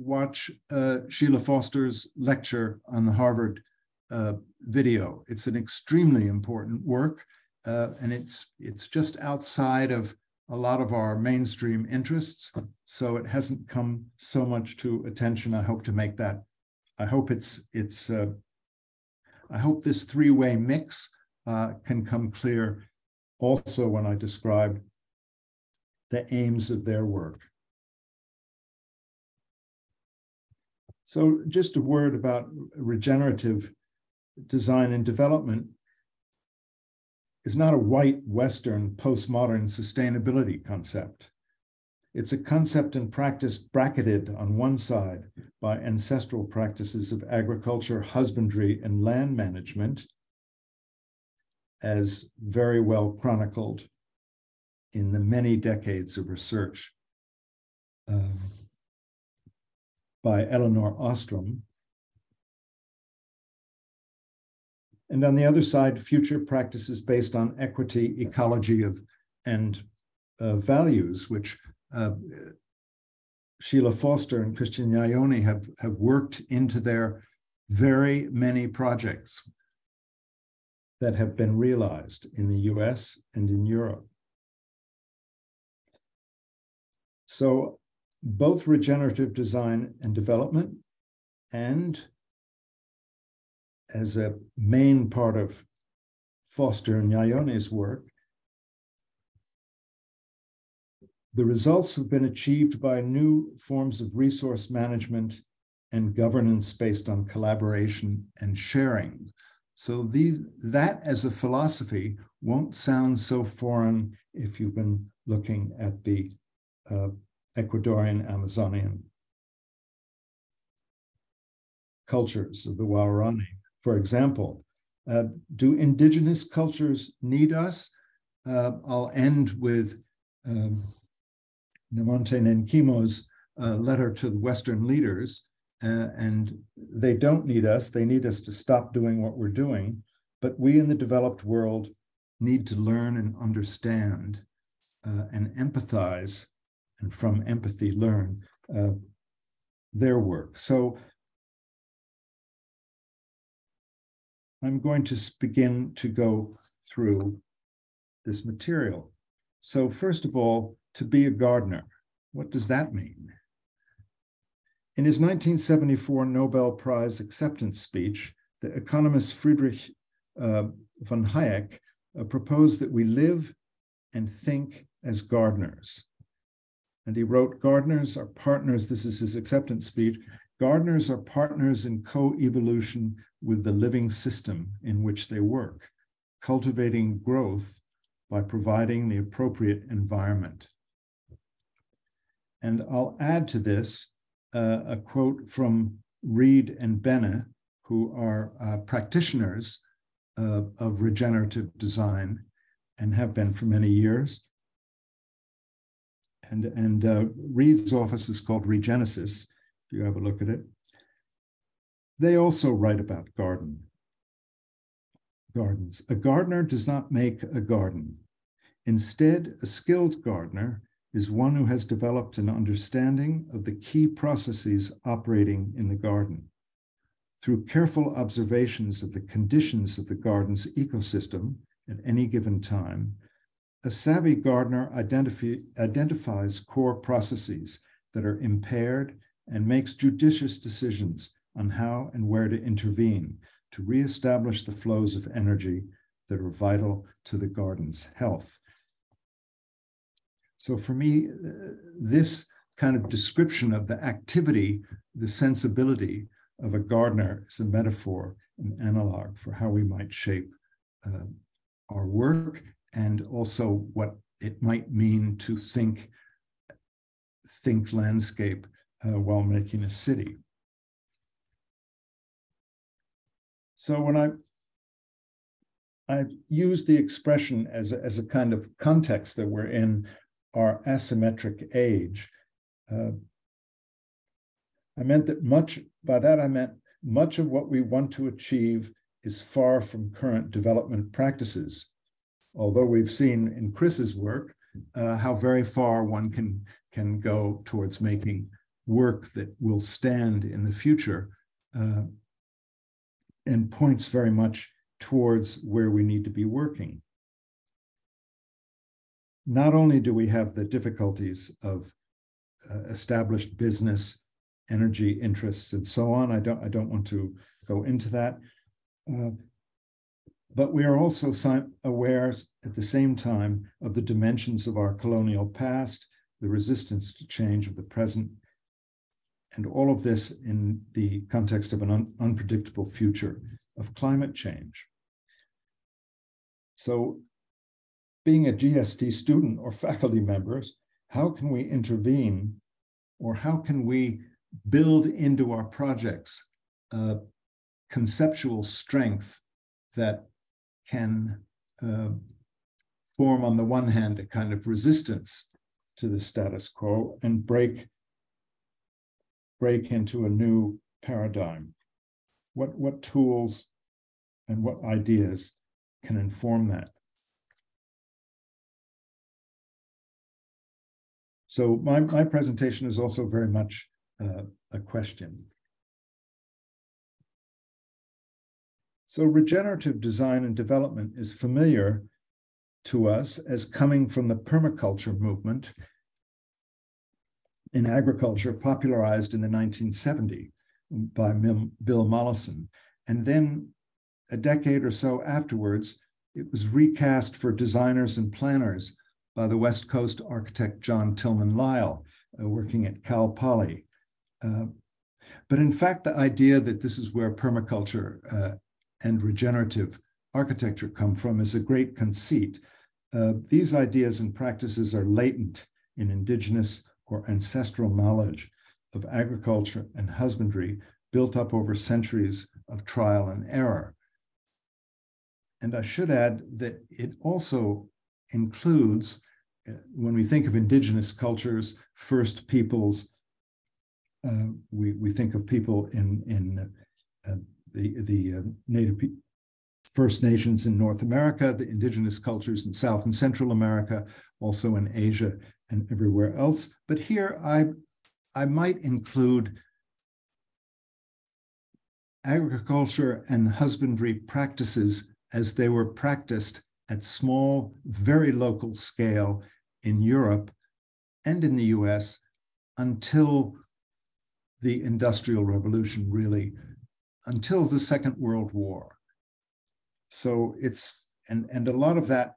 watch Sheila Foster's lecture on the Harvard video. It's an extremely important work, and it's just outside of a lot of our mainstream interests, so it hasn't come so much to attention. I hope to make that. I hope I hope this three-way mix can come clear also when I describe the aims of their work. So just a word about regenerative design and development. Is not a white Western postmodern sustainability concept. It's a concept and practice bracketed on one side by ancestral practices of agriculture, husbandry, and land management, as very well chronicled in the many decades of research by Eleanor Ostrom. And on the other side, future practices based on equity, ecology and values, which Sheila Foster and Christian Yayone have worked into their very many projects that have been realized in the US and in Europe. So both regenerative design and development, and as a main part of Foster and Yayone's work, the results have been achieved by new forms of resource management and governance based on collaboration and sharing. So that as a philosophy won't sound so foreign if you've been looking at the Ecuadorian Amazonian cultures of the Waorani. For example, do indigenous cultures need us? I'll end with Namonte Nenkimo's letter to the Western leaders, and they don't need us. They need us to stop doing what we're doing. but we in the developed world need to learn and understand and empathize, and from empathy learn their work. So I'm going to begin to go through this material. So first of all, to be a gardener, what does that mean? In his 1974 Nobel Prize acceptance speech, the economist Friedrich von Hayek proposed that we live and think as gardeners. And he wrote, gardeners are partners, this is his acceptance speech, gardeners are partners in co-evolution with the living system in which they work, cultivating growth by providing the appropriate environment. And I'll add to this a quote from Reed and Benne, who are practitioners of regenerative design and have been for many years. And Reed's office is called Regenesis, if you have a look at it. They also write about gardens. A gardener does not make a garden. Instead, a skilled gardener is one who has developed an understanding of the key processes operating in the garden. Through careful observations of the conditions of the garden's ecosystem at any given time, a savvy gardener identifies core processes that are impaired and makes judicious decisions on how and where to intervene to reestablish the flows of energy that are vital to the garden's health. So for me, this kind of description of the activity, the sensibility of a gardener is a metaphor, an analog for how we might shape our work, and also what it might mean to think landscape while making a city. So when I use the expression as a kind of context that we're in our asymmetric age, I meant that much of what we want to achieve is far from current development practices. Although we've seen in Chris's work how very far one can go towards making work that will stand in the future and points very much towards where we need to be working. Not only do we have the difficulties of established business, energy interests, and so on, I don't want to go into that, but we are also aware at the same time of the dimensions of our colonial past, the resistance to change of the present, and all of this in the context of an unpredictable future of climate change. So being a GST student or faculty members, how can we intervene, or how can we build into our projects conceptual strength that can form, on the one hand, a kind of resistance to the status quo and break into a new paradigm? What tools and what ideas can inform that? So my presentation is also very much a question. So regenerative design and development is familiar to us as coming from the permaculture movement in agriculture, popularized in the 1970s by Bill Mollison. And then a decade or so afterwards, it was recast for designers and planners by the West Coast architect John Tillman Lyle, working at Cal Poly. But in fact, the idea that this is where permaculture and regenerative architecture come from is a great conceit. These ideas and practices are latent in indigenous or ancestral knowledge of agriculture and husbandry built up over centuries of trial and error. And I should add that it also includes, when we think of indigenous cultures, first peoples, we think of people in the native First Nations in North America, the indigenous cultures in South and Central America, also in Asia and everywhere else. But here I might include agriculture and husbandry practices as they were practiced at small, very local scale in Europe and in the US until the Industrial Revolution, really, until the Second World War. So it's, and a lot of that,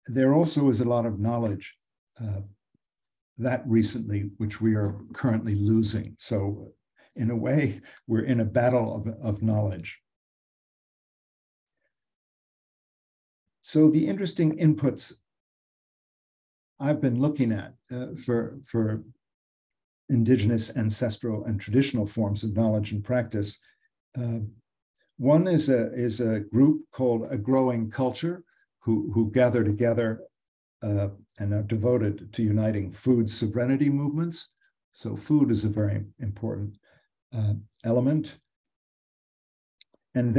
there also is a lot of knowledge that recently, which we are currently losing. So in a way, we're in a battle of knowledge. So the interesting inputs I've been looking at for indigenous, ancestral, and traditional forms of knowledge and practice, one is a group called A Growing Culture, who gather together and are devoted to uniting food sovereignty movements. So food is a very important element. And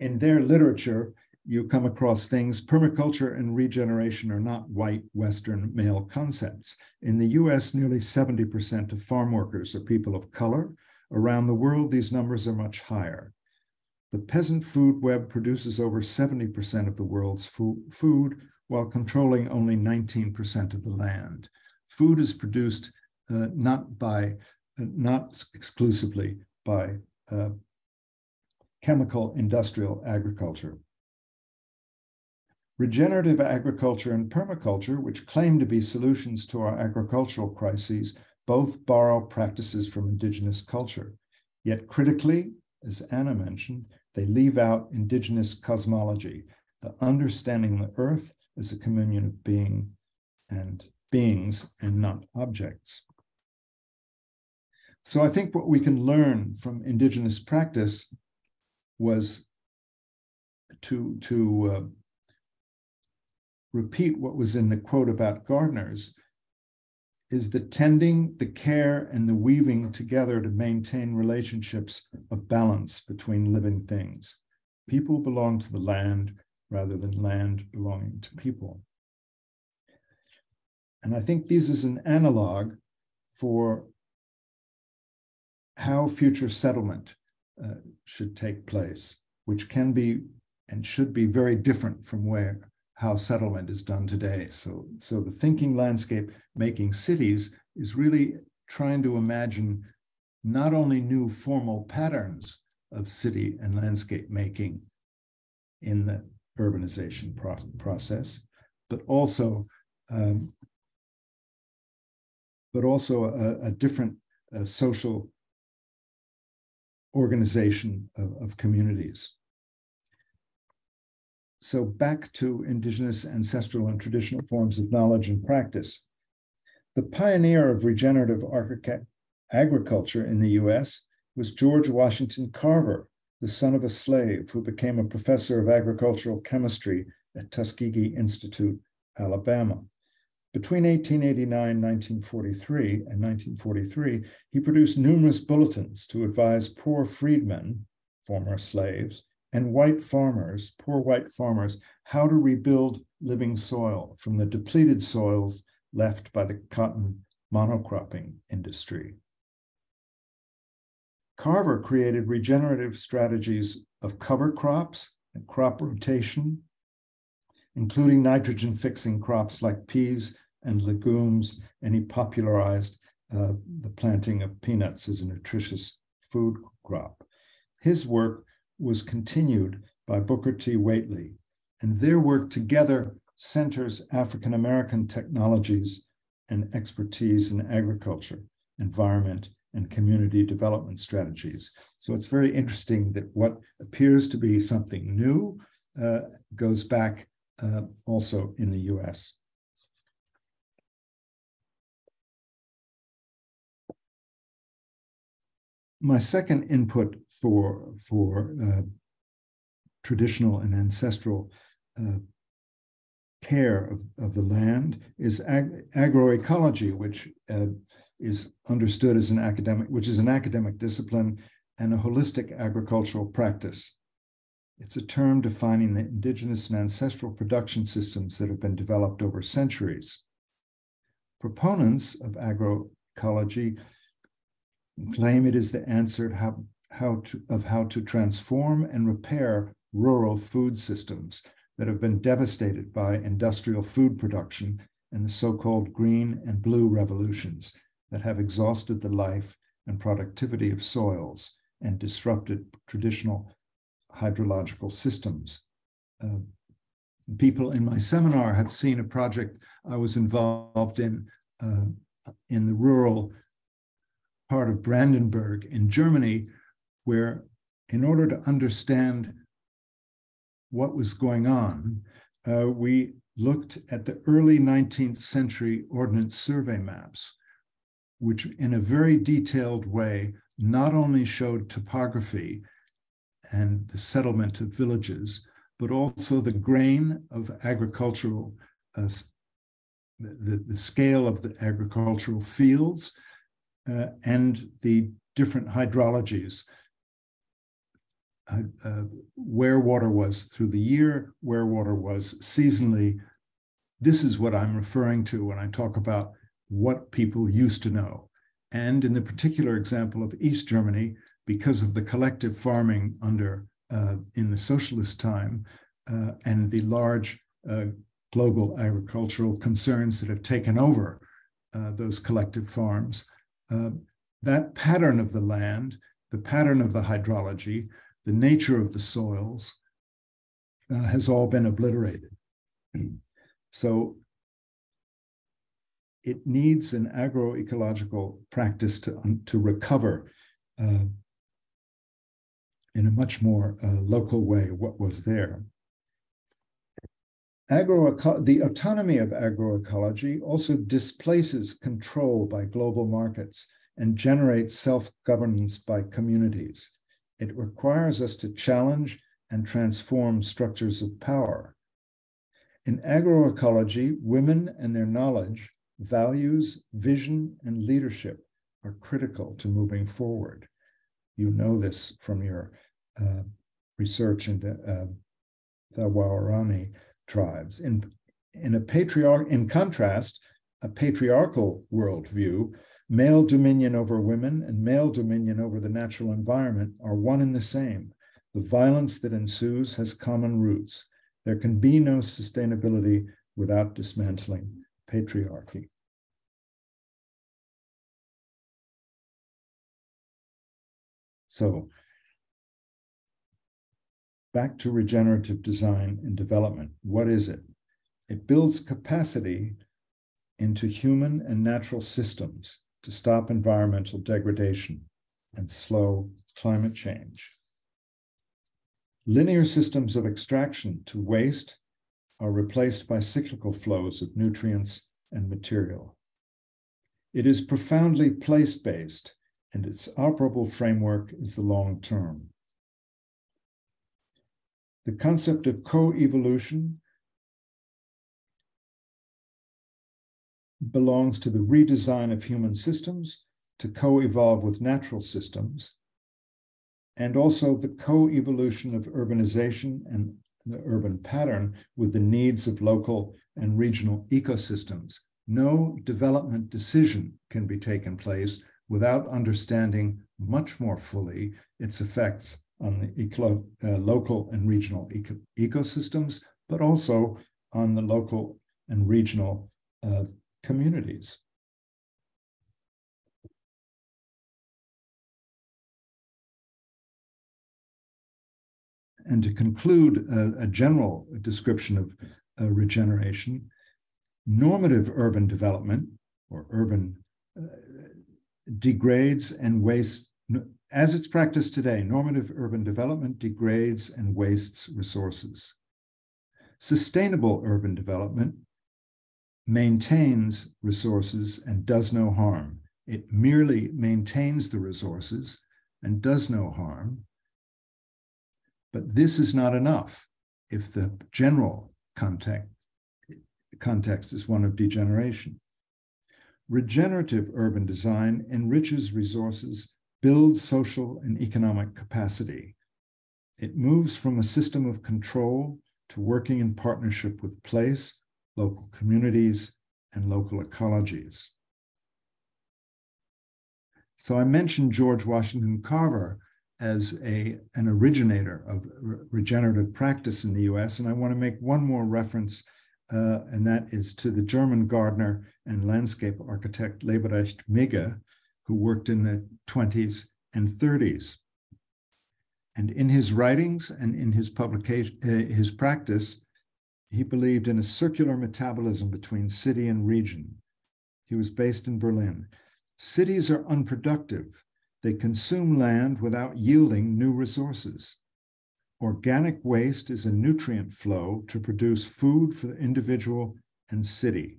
in their literature, you come across things. Permaculture and regeneration are not white Western male concepts. In the US, nearly 70% of farm workers are people of color. Around the world, these numbers are much higher. The peasant food web produces over 70% of the world's food, while controlling only 19% of the land. Food is produced not exclusively by chemical industrial agriculture. Regenerative agriculture and permaculture, which claim to be solutions to our agricultural crises, both borrow practices from indigenous culture. Yet critically, as Anna mentioned, they leave out indigenous cosmology, the understanding the earth as a communion of beings and not objects. So I think what we can learn from indigenous practice was to repeat what was in the quote about gardeners, is the tending, the care, and the weaving together to maintain relationships of balance between living things. People belong to the land rather than land belonging to people. And I think this is an analog for how future settlement should take place, which can be and should be very different from how settlement is done today. So the thinking landscape making cities is really trying to imagine not only new formal patterns of city and landscape making in the urbanization process, but also a different social organization of communities. So back to indigenous, ancestral, and traditional forms of knowledge and practice. The pioneer of regenerative agriculture in the US was George Washington Carver, the son of a slave who became a professor of agricultural chemistry at Tuskegee Institute, Alabama. Between 1889 and 1943, he produced numerous bulletins to advise poor freedmen, former slaves, and poor white farmers, how to rebuild living soil from the depleted soils left by the cotton monocropping industry. Carver created regenerative strategies of cover crops and crop rotation, including nitrogen-fixing crops like peas and legumes, and he popularized the planting of peanuts as a nutritious food crop. His work was continued by Booker T. Whately, and their work together centers African-American technologies and expertise in agriculture, environment, and community development strategies. So it's very interesting that what appears to be something new goes back also in the US. My second input for traditional and ancestral care of the land is agroecology, which is understood as an academic discipline and a holistic agricultural practice. It's a term defining the indigenous and ancestral production systems that have been developed over centuries. Proponents of agroecology claim it is the answer to how to transform and repair rural food systems that have been devastated by industrial food production and the so-called green and blue revolutions that have exhausted the life and productivity of soils and disrupted traditional hydrological systems. People in my seminar have seen a project I was involved in the rural part of Brandenburg in Germany, where in order to understand what was going on, we looked at the early 19th century ordnance survey maps, which in a very detailed way not only showed topography and the settlement of villages, but also the grain of agricultural, the scale of the agricultural fields, and the different hydrologies, where water was through the year, where water was seasonally. This is what I'm referring to when I talk about what people used to know. And in the particular example of East Germany, because of the collective farming in the socialist time and the large global agricultural concerns that have taken over those collective farms, that pattern of the land, the pattern of the hydrology, the nature of the soils has all been obliterated. So it needs an agroecological practice to recover in a much more local way what was there. The autonomy of agroecology also displaces control by global markets and generates self-governance by communities. It requires us to challenge and transform structures of power. In agroecology, women and their knowledge, values, vision, and leadership are critical to moving forward. You know this from your research into the Waorani tribes. In contrast, a patriarchal worldview, male dominion over women and male dominion over the natural environment are one and the same. The violence that ensues has common roots. There can be no sustainability without dismantling patriarchy. So, back to regenerative design and development. What is it? It builds capacity into human and natural systems to stop environmental degradation and slow climate change. Linear systems of extraction to waste are replaced by cyclical flows of nutrients and material. It is profoundly place-based, and its operable framework is the long term. The concept of co-evolution belongs to the redesign of human systems to co-evolve with natural systems, and also the co-evolution of urbanization and the urban pattern with the needs of local and regional ecosystems. No development decision can be taken place without understanding much more fully its effects on the local and regional ecosystems, but also on the local and regional communities. And to conclude a general description of regeneration, normative urban development or urban degrades and wastes, as it's practiced today, normative urban development degrades and wastes resources. Sustainable urban development maintains resources and does no harm. It merely maintains the resources and does no harm. But this is not enough if the general context is one of degeneration. Regenerative urban design enriches resources builds social and economic capacity. It moves from a system of control to working in partnership with place, local communities, and local ecologies. So I mentioned George Washington Carver as an originator of regenerative practice in the US, and I want to make one more reference, and that is to the German gardener and landscape architect Leberecht Migge, who worked in the 20s and 30s. And in his writings and in his publication, his practice, he believed in a circular metabolism between city and region. He was based in Berlin. Cities are unproductive. They consume land without yielding new resources. Organic waste is a nutrient flow to produce food for the individual and city.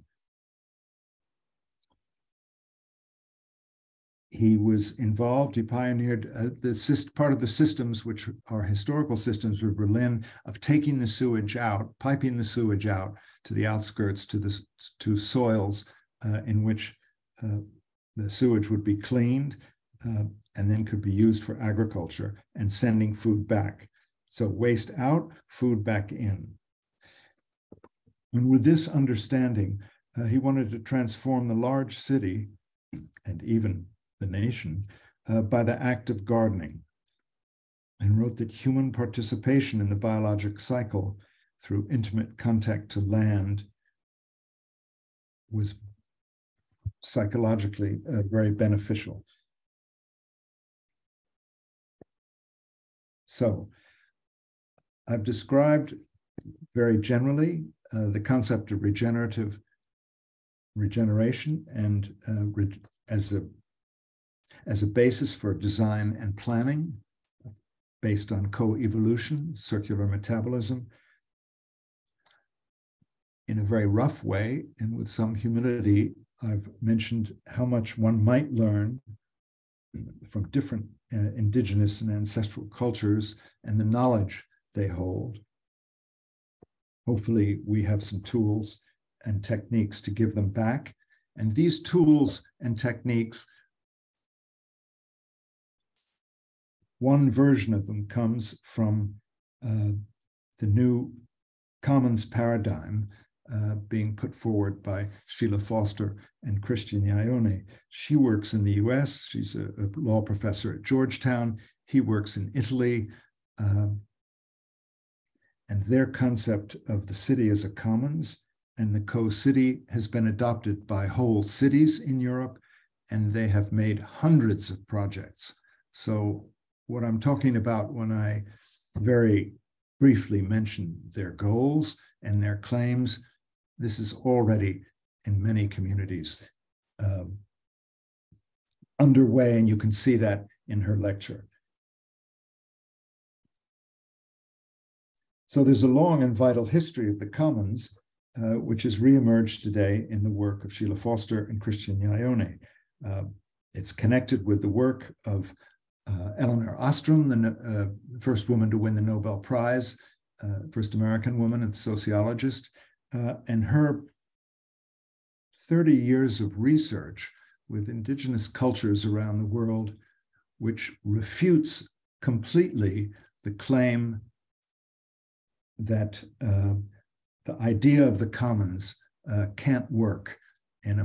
He was involved, he pioneered part of the systems, which are historical systems of Berlin, of taking the sewage out, piping the sewage out to the outskirts, to soils in which the sewage would be cleaned and then could be used for agriculture, and sending food back. So waste out, food back in. And with this understanding, he wanted to transform the large city and even the nation by the act of gardening, and wrote that human participation in the biologic cycle through intimate contact to land was psychologically very beneficial. So I've described very generally the concept of regeneration and as a basis for design and planning based on co-evolution, circular metabolism. In a very rough way and with some humility, I've mentioned how much one might learn from different indigenous and ancestral cultures and the knowledge they hold. Hopefully, we have some tools and techniques to give them back. And these tools and techniques, one version of them comes from the new commons paradigm being put forward by Sheila Foster and Christian Iannone. She works in the US. She's a law professor at Georgetown. He works in Italy. And their concept of the city as a commons and the co-city has been adopted by whole cities in Europe, and they have made hundreds of projects. So what I'm talking about when I very briefly mention their goals and their claims, this is already in many communities underway, and you can see that in her lecture. So there's a long and vital history of the commons, which has reemerged today in the work of Sheila Foster and Christian Iannone. It's connected with the work of Elinor Ostrom, the first woman to win the Nobel Prize, first American woman and sociologist, and her 30 years of research with indigenous cultures around the world, which refutes completely the claim that the idea of the commons can't work in a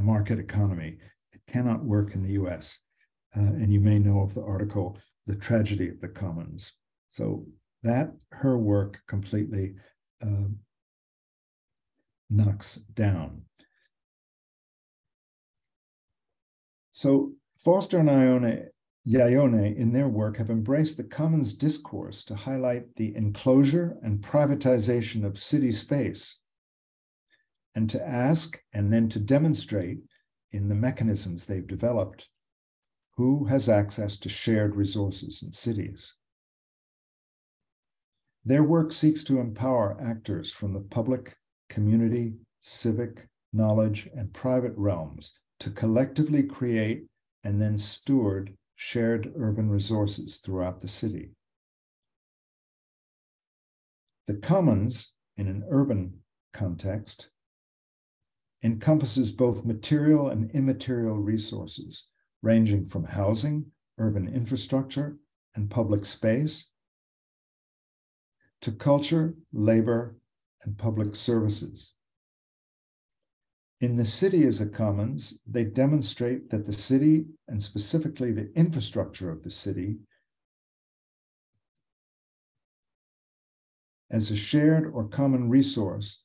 market economy. It cannot work in the US. And you may know of the article, The Tragedy of the Commons. So that, her work completely knocks down. So Foster and Iannone in their work have embraced the commons discourse to highlight the enclosure and privatization of city space, and to ask and then to demonstrate in the mechanisms they've developed who has access to shared resources in cities. Their work seeks to empower actors from the public, community, civic, knowledge, and private realms to collectively create and then steward shared urban resources throughout the city. The commons, in an urban context, encompasses both material and immaterial resources, ranging from housing, urban infrastructure, and public space, to culture, labor, and public services. In the city as a commons, they demonstrate that the city, and specifically the infrastructure of the city, as a shared or common resource,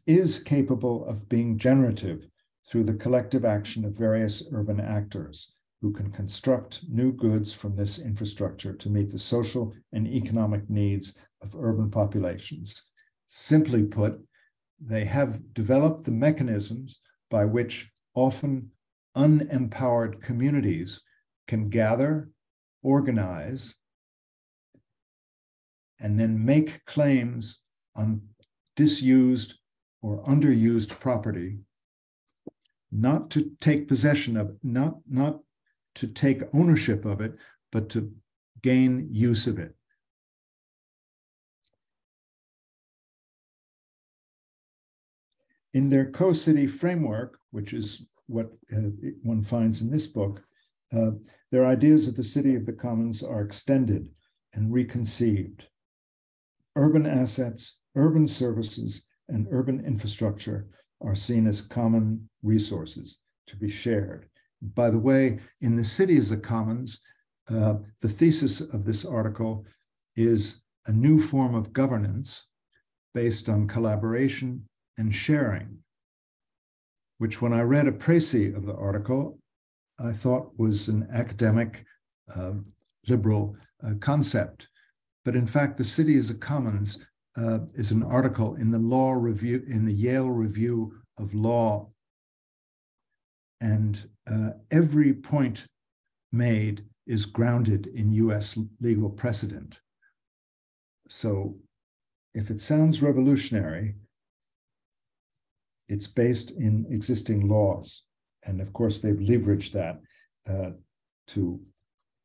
is capable of being generative through the collective action of various urban actors who can construct new goods from this infrastructure to meet the social and economic needs of urban populations. Simply put, they have developed the mechanisms by which often unempowered communities can gather, organize, and then make claims on disused or underused property, not to take possession of it, not to take ownership of it, but to gain use of it. In their co-city framework, which is what one finds in this book, their ideas of the city of the commons are extended and reconceived. Urban assets, urban services, and urban infrastructure are seen as common resources to be shared. By the way, in the city as a commons, the thesis of this article is a new form of governance based on collaboration and sharing, which when I read a précis of the article, I thought was an academic, liberal concept. But in fact, the city as a commons is an article in the law review, in the Yale Review of Law. And every point made is grounded in US legal precedent. So if it sounds revolutionary, it's based in existing laws. And of course, they've leveraged that to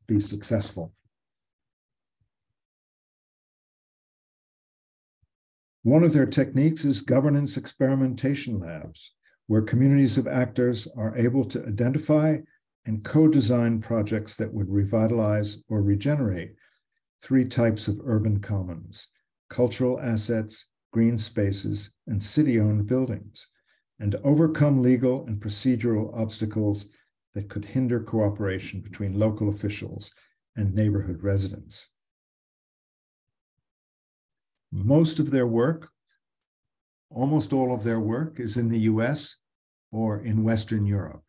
be successful. One of their techniques is governance experimentation labs, where communities of actors are able to identify and co-design projects that would revitalize or regenerate three types of urban commons: cultural assets, green spaces, and city-owned buildings, and overcome legal and procedural obstacles that could hinder cooperation between local officials and neighborhood residents. Most of their work, almost all of their work, is in the US or in Western Europe.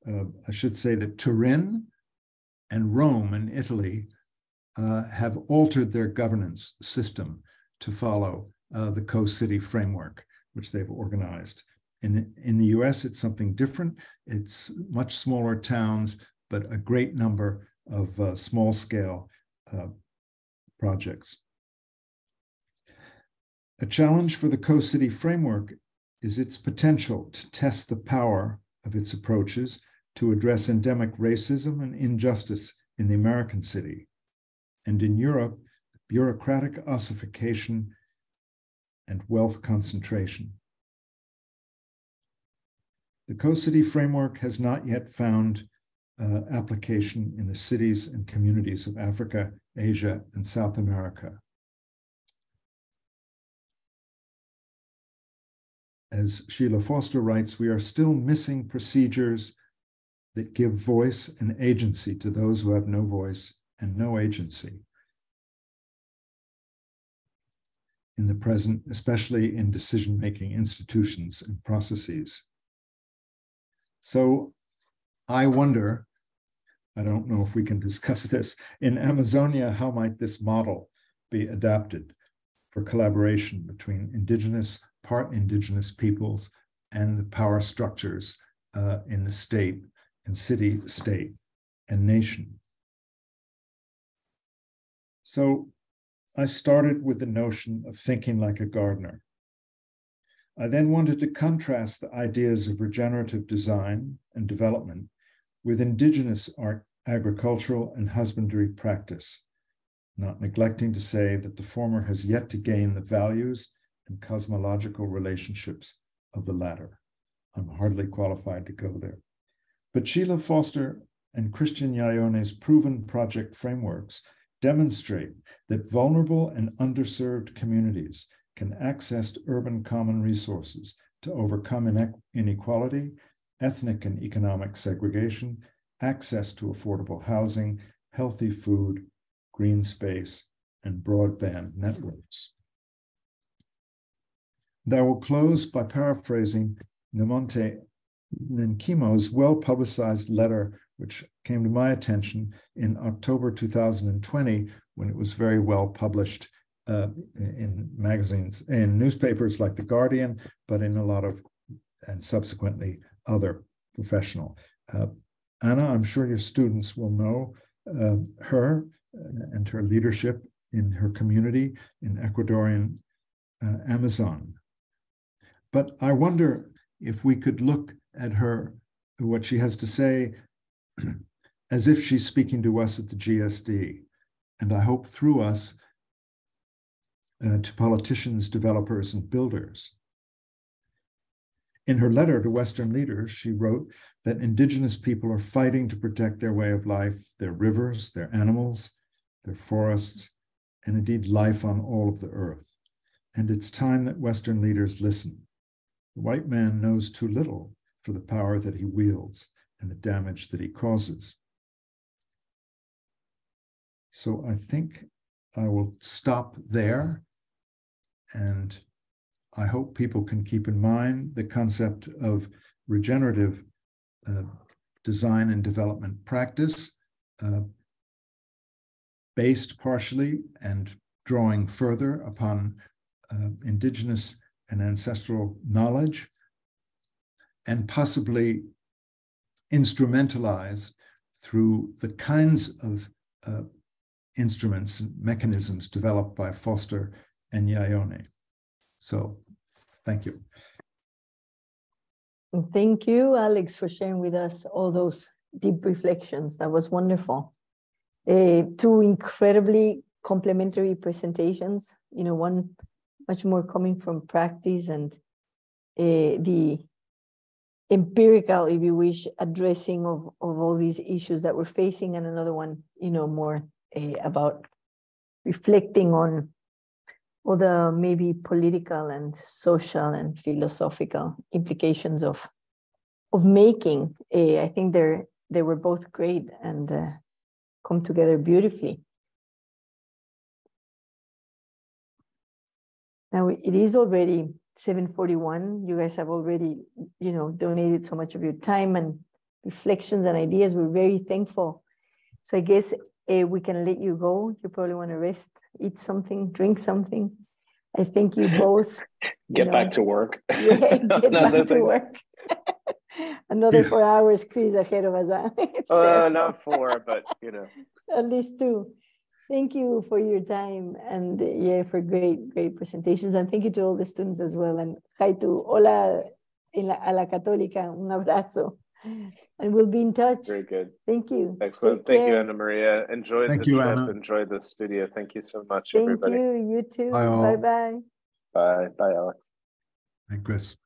I should say that Turin and Rome in Italy have altered their governance system to follow the co-city framework, which they've organized. In the US, it's something different. It's much smaller towns, but a great number of small-scale projects. A challenge for the co-city framework is its potential to test the power of its approaches to address endemic racism and injustice in the American city, and in Europe, bureaucratic ossification and wealth concentration. The co-city framework has not yet found application in the cities and communities of Africa, Asia, and South America. As Sheila Foster writes, we are still missing procedures that give voice and agency to those who have no voice and no agency in the present, especially in decision-making institutions and processes. So I wonder, I don't know if we can discuss this, in Amazonia, how might this model be adapted for collaboration between part indigenous peoples and the power structures in the state, and city, state, and nation. So I started with the notion of thinking like a gardener. I then wanted to contrast the ideas of regenerative design and development with indigenous agricultural and husbandry practice, not neglecting to say that the former has yet to gain the values and cosmological relationships of the latter. I'm hardly qualified to go there. But Sheila Foster and Christian Yayone's proven project frameworks demonstrate that vulnerable and underserved communities can access urban common resources to overcome inequality, ethnic and economic segregation, access to affordable housing, healthy food, green space, and broadband networks. And I will close by paraphrasing Nemonte Nkimo's well-publicized letter, which came to my attention in October 2020, when it was very well published in magazines, in newspapers like The Guardian, but in a lot of, and subsequently, other professional. Anna, I'm sure your students will know her and her leadership in her community in Ecuadorian Amazon. But I wonder if we could look at her, what she has to say, as if she's speaking to us at the GSD, and I hope through us to politicians, developers, and builders. In her letter to Western leaders, she wrote that indigenous people are fighting to protect their way of life, their rivers, their animals, their forests, and indeed life on all of the earth. And it's time that Western leaders listen. The white man knows too little for the power that he wields and the damage that he causes. So I think I will stop there, and I hope people can keep in mind the concept of regenerative design and development practice, based partially and drawing further upon indigenous and ancestral knowledge, and possibly instrumentalized through the kinds of instruments and mechanisms developed by Foster and Yayone. So, thank you. Thank you, Alex, for sharing with us all those deep reflections. That was wonderful. Two incredibly complementary presentations, you know, one much more coming from practice and the empirical, if you wish, addressing of all these issues that we're facing, and another one, you know, more about reflecting on all the maybe political and social and philosophical implications of making. I think they were both great and come together beautifully. Now it is already 7:41. You guys have already, you know, donated so much of your time and reflections and ideas. We're very thankful. So I guess we can let you go. You probably want to rest, eat something, drink something. I thank you both. Get back to work. Yeah, get back to work. Another 4 hours, Chris, ahead of us. Not 4, but you know. At least 2. Thank you for your time, and yeah, for great presentations. And thank you to all the students as well. And hi to hola a la Católica, un abrazo. And we'll be in touch. Very good. Thank you. Excellent. Thank you, Anna Maria. Enjoy the trip. Anna. Enjoy the studio. Thank you so much, Thank everybody. you. You too. Bye all. Bye-bye. Bye. Bye, Alex. Bye, Chris.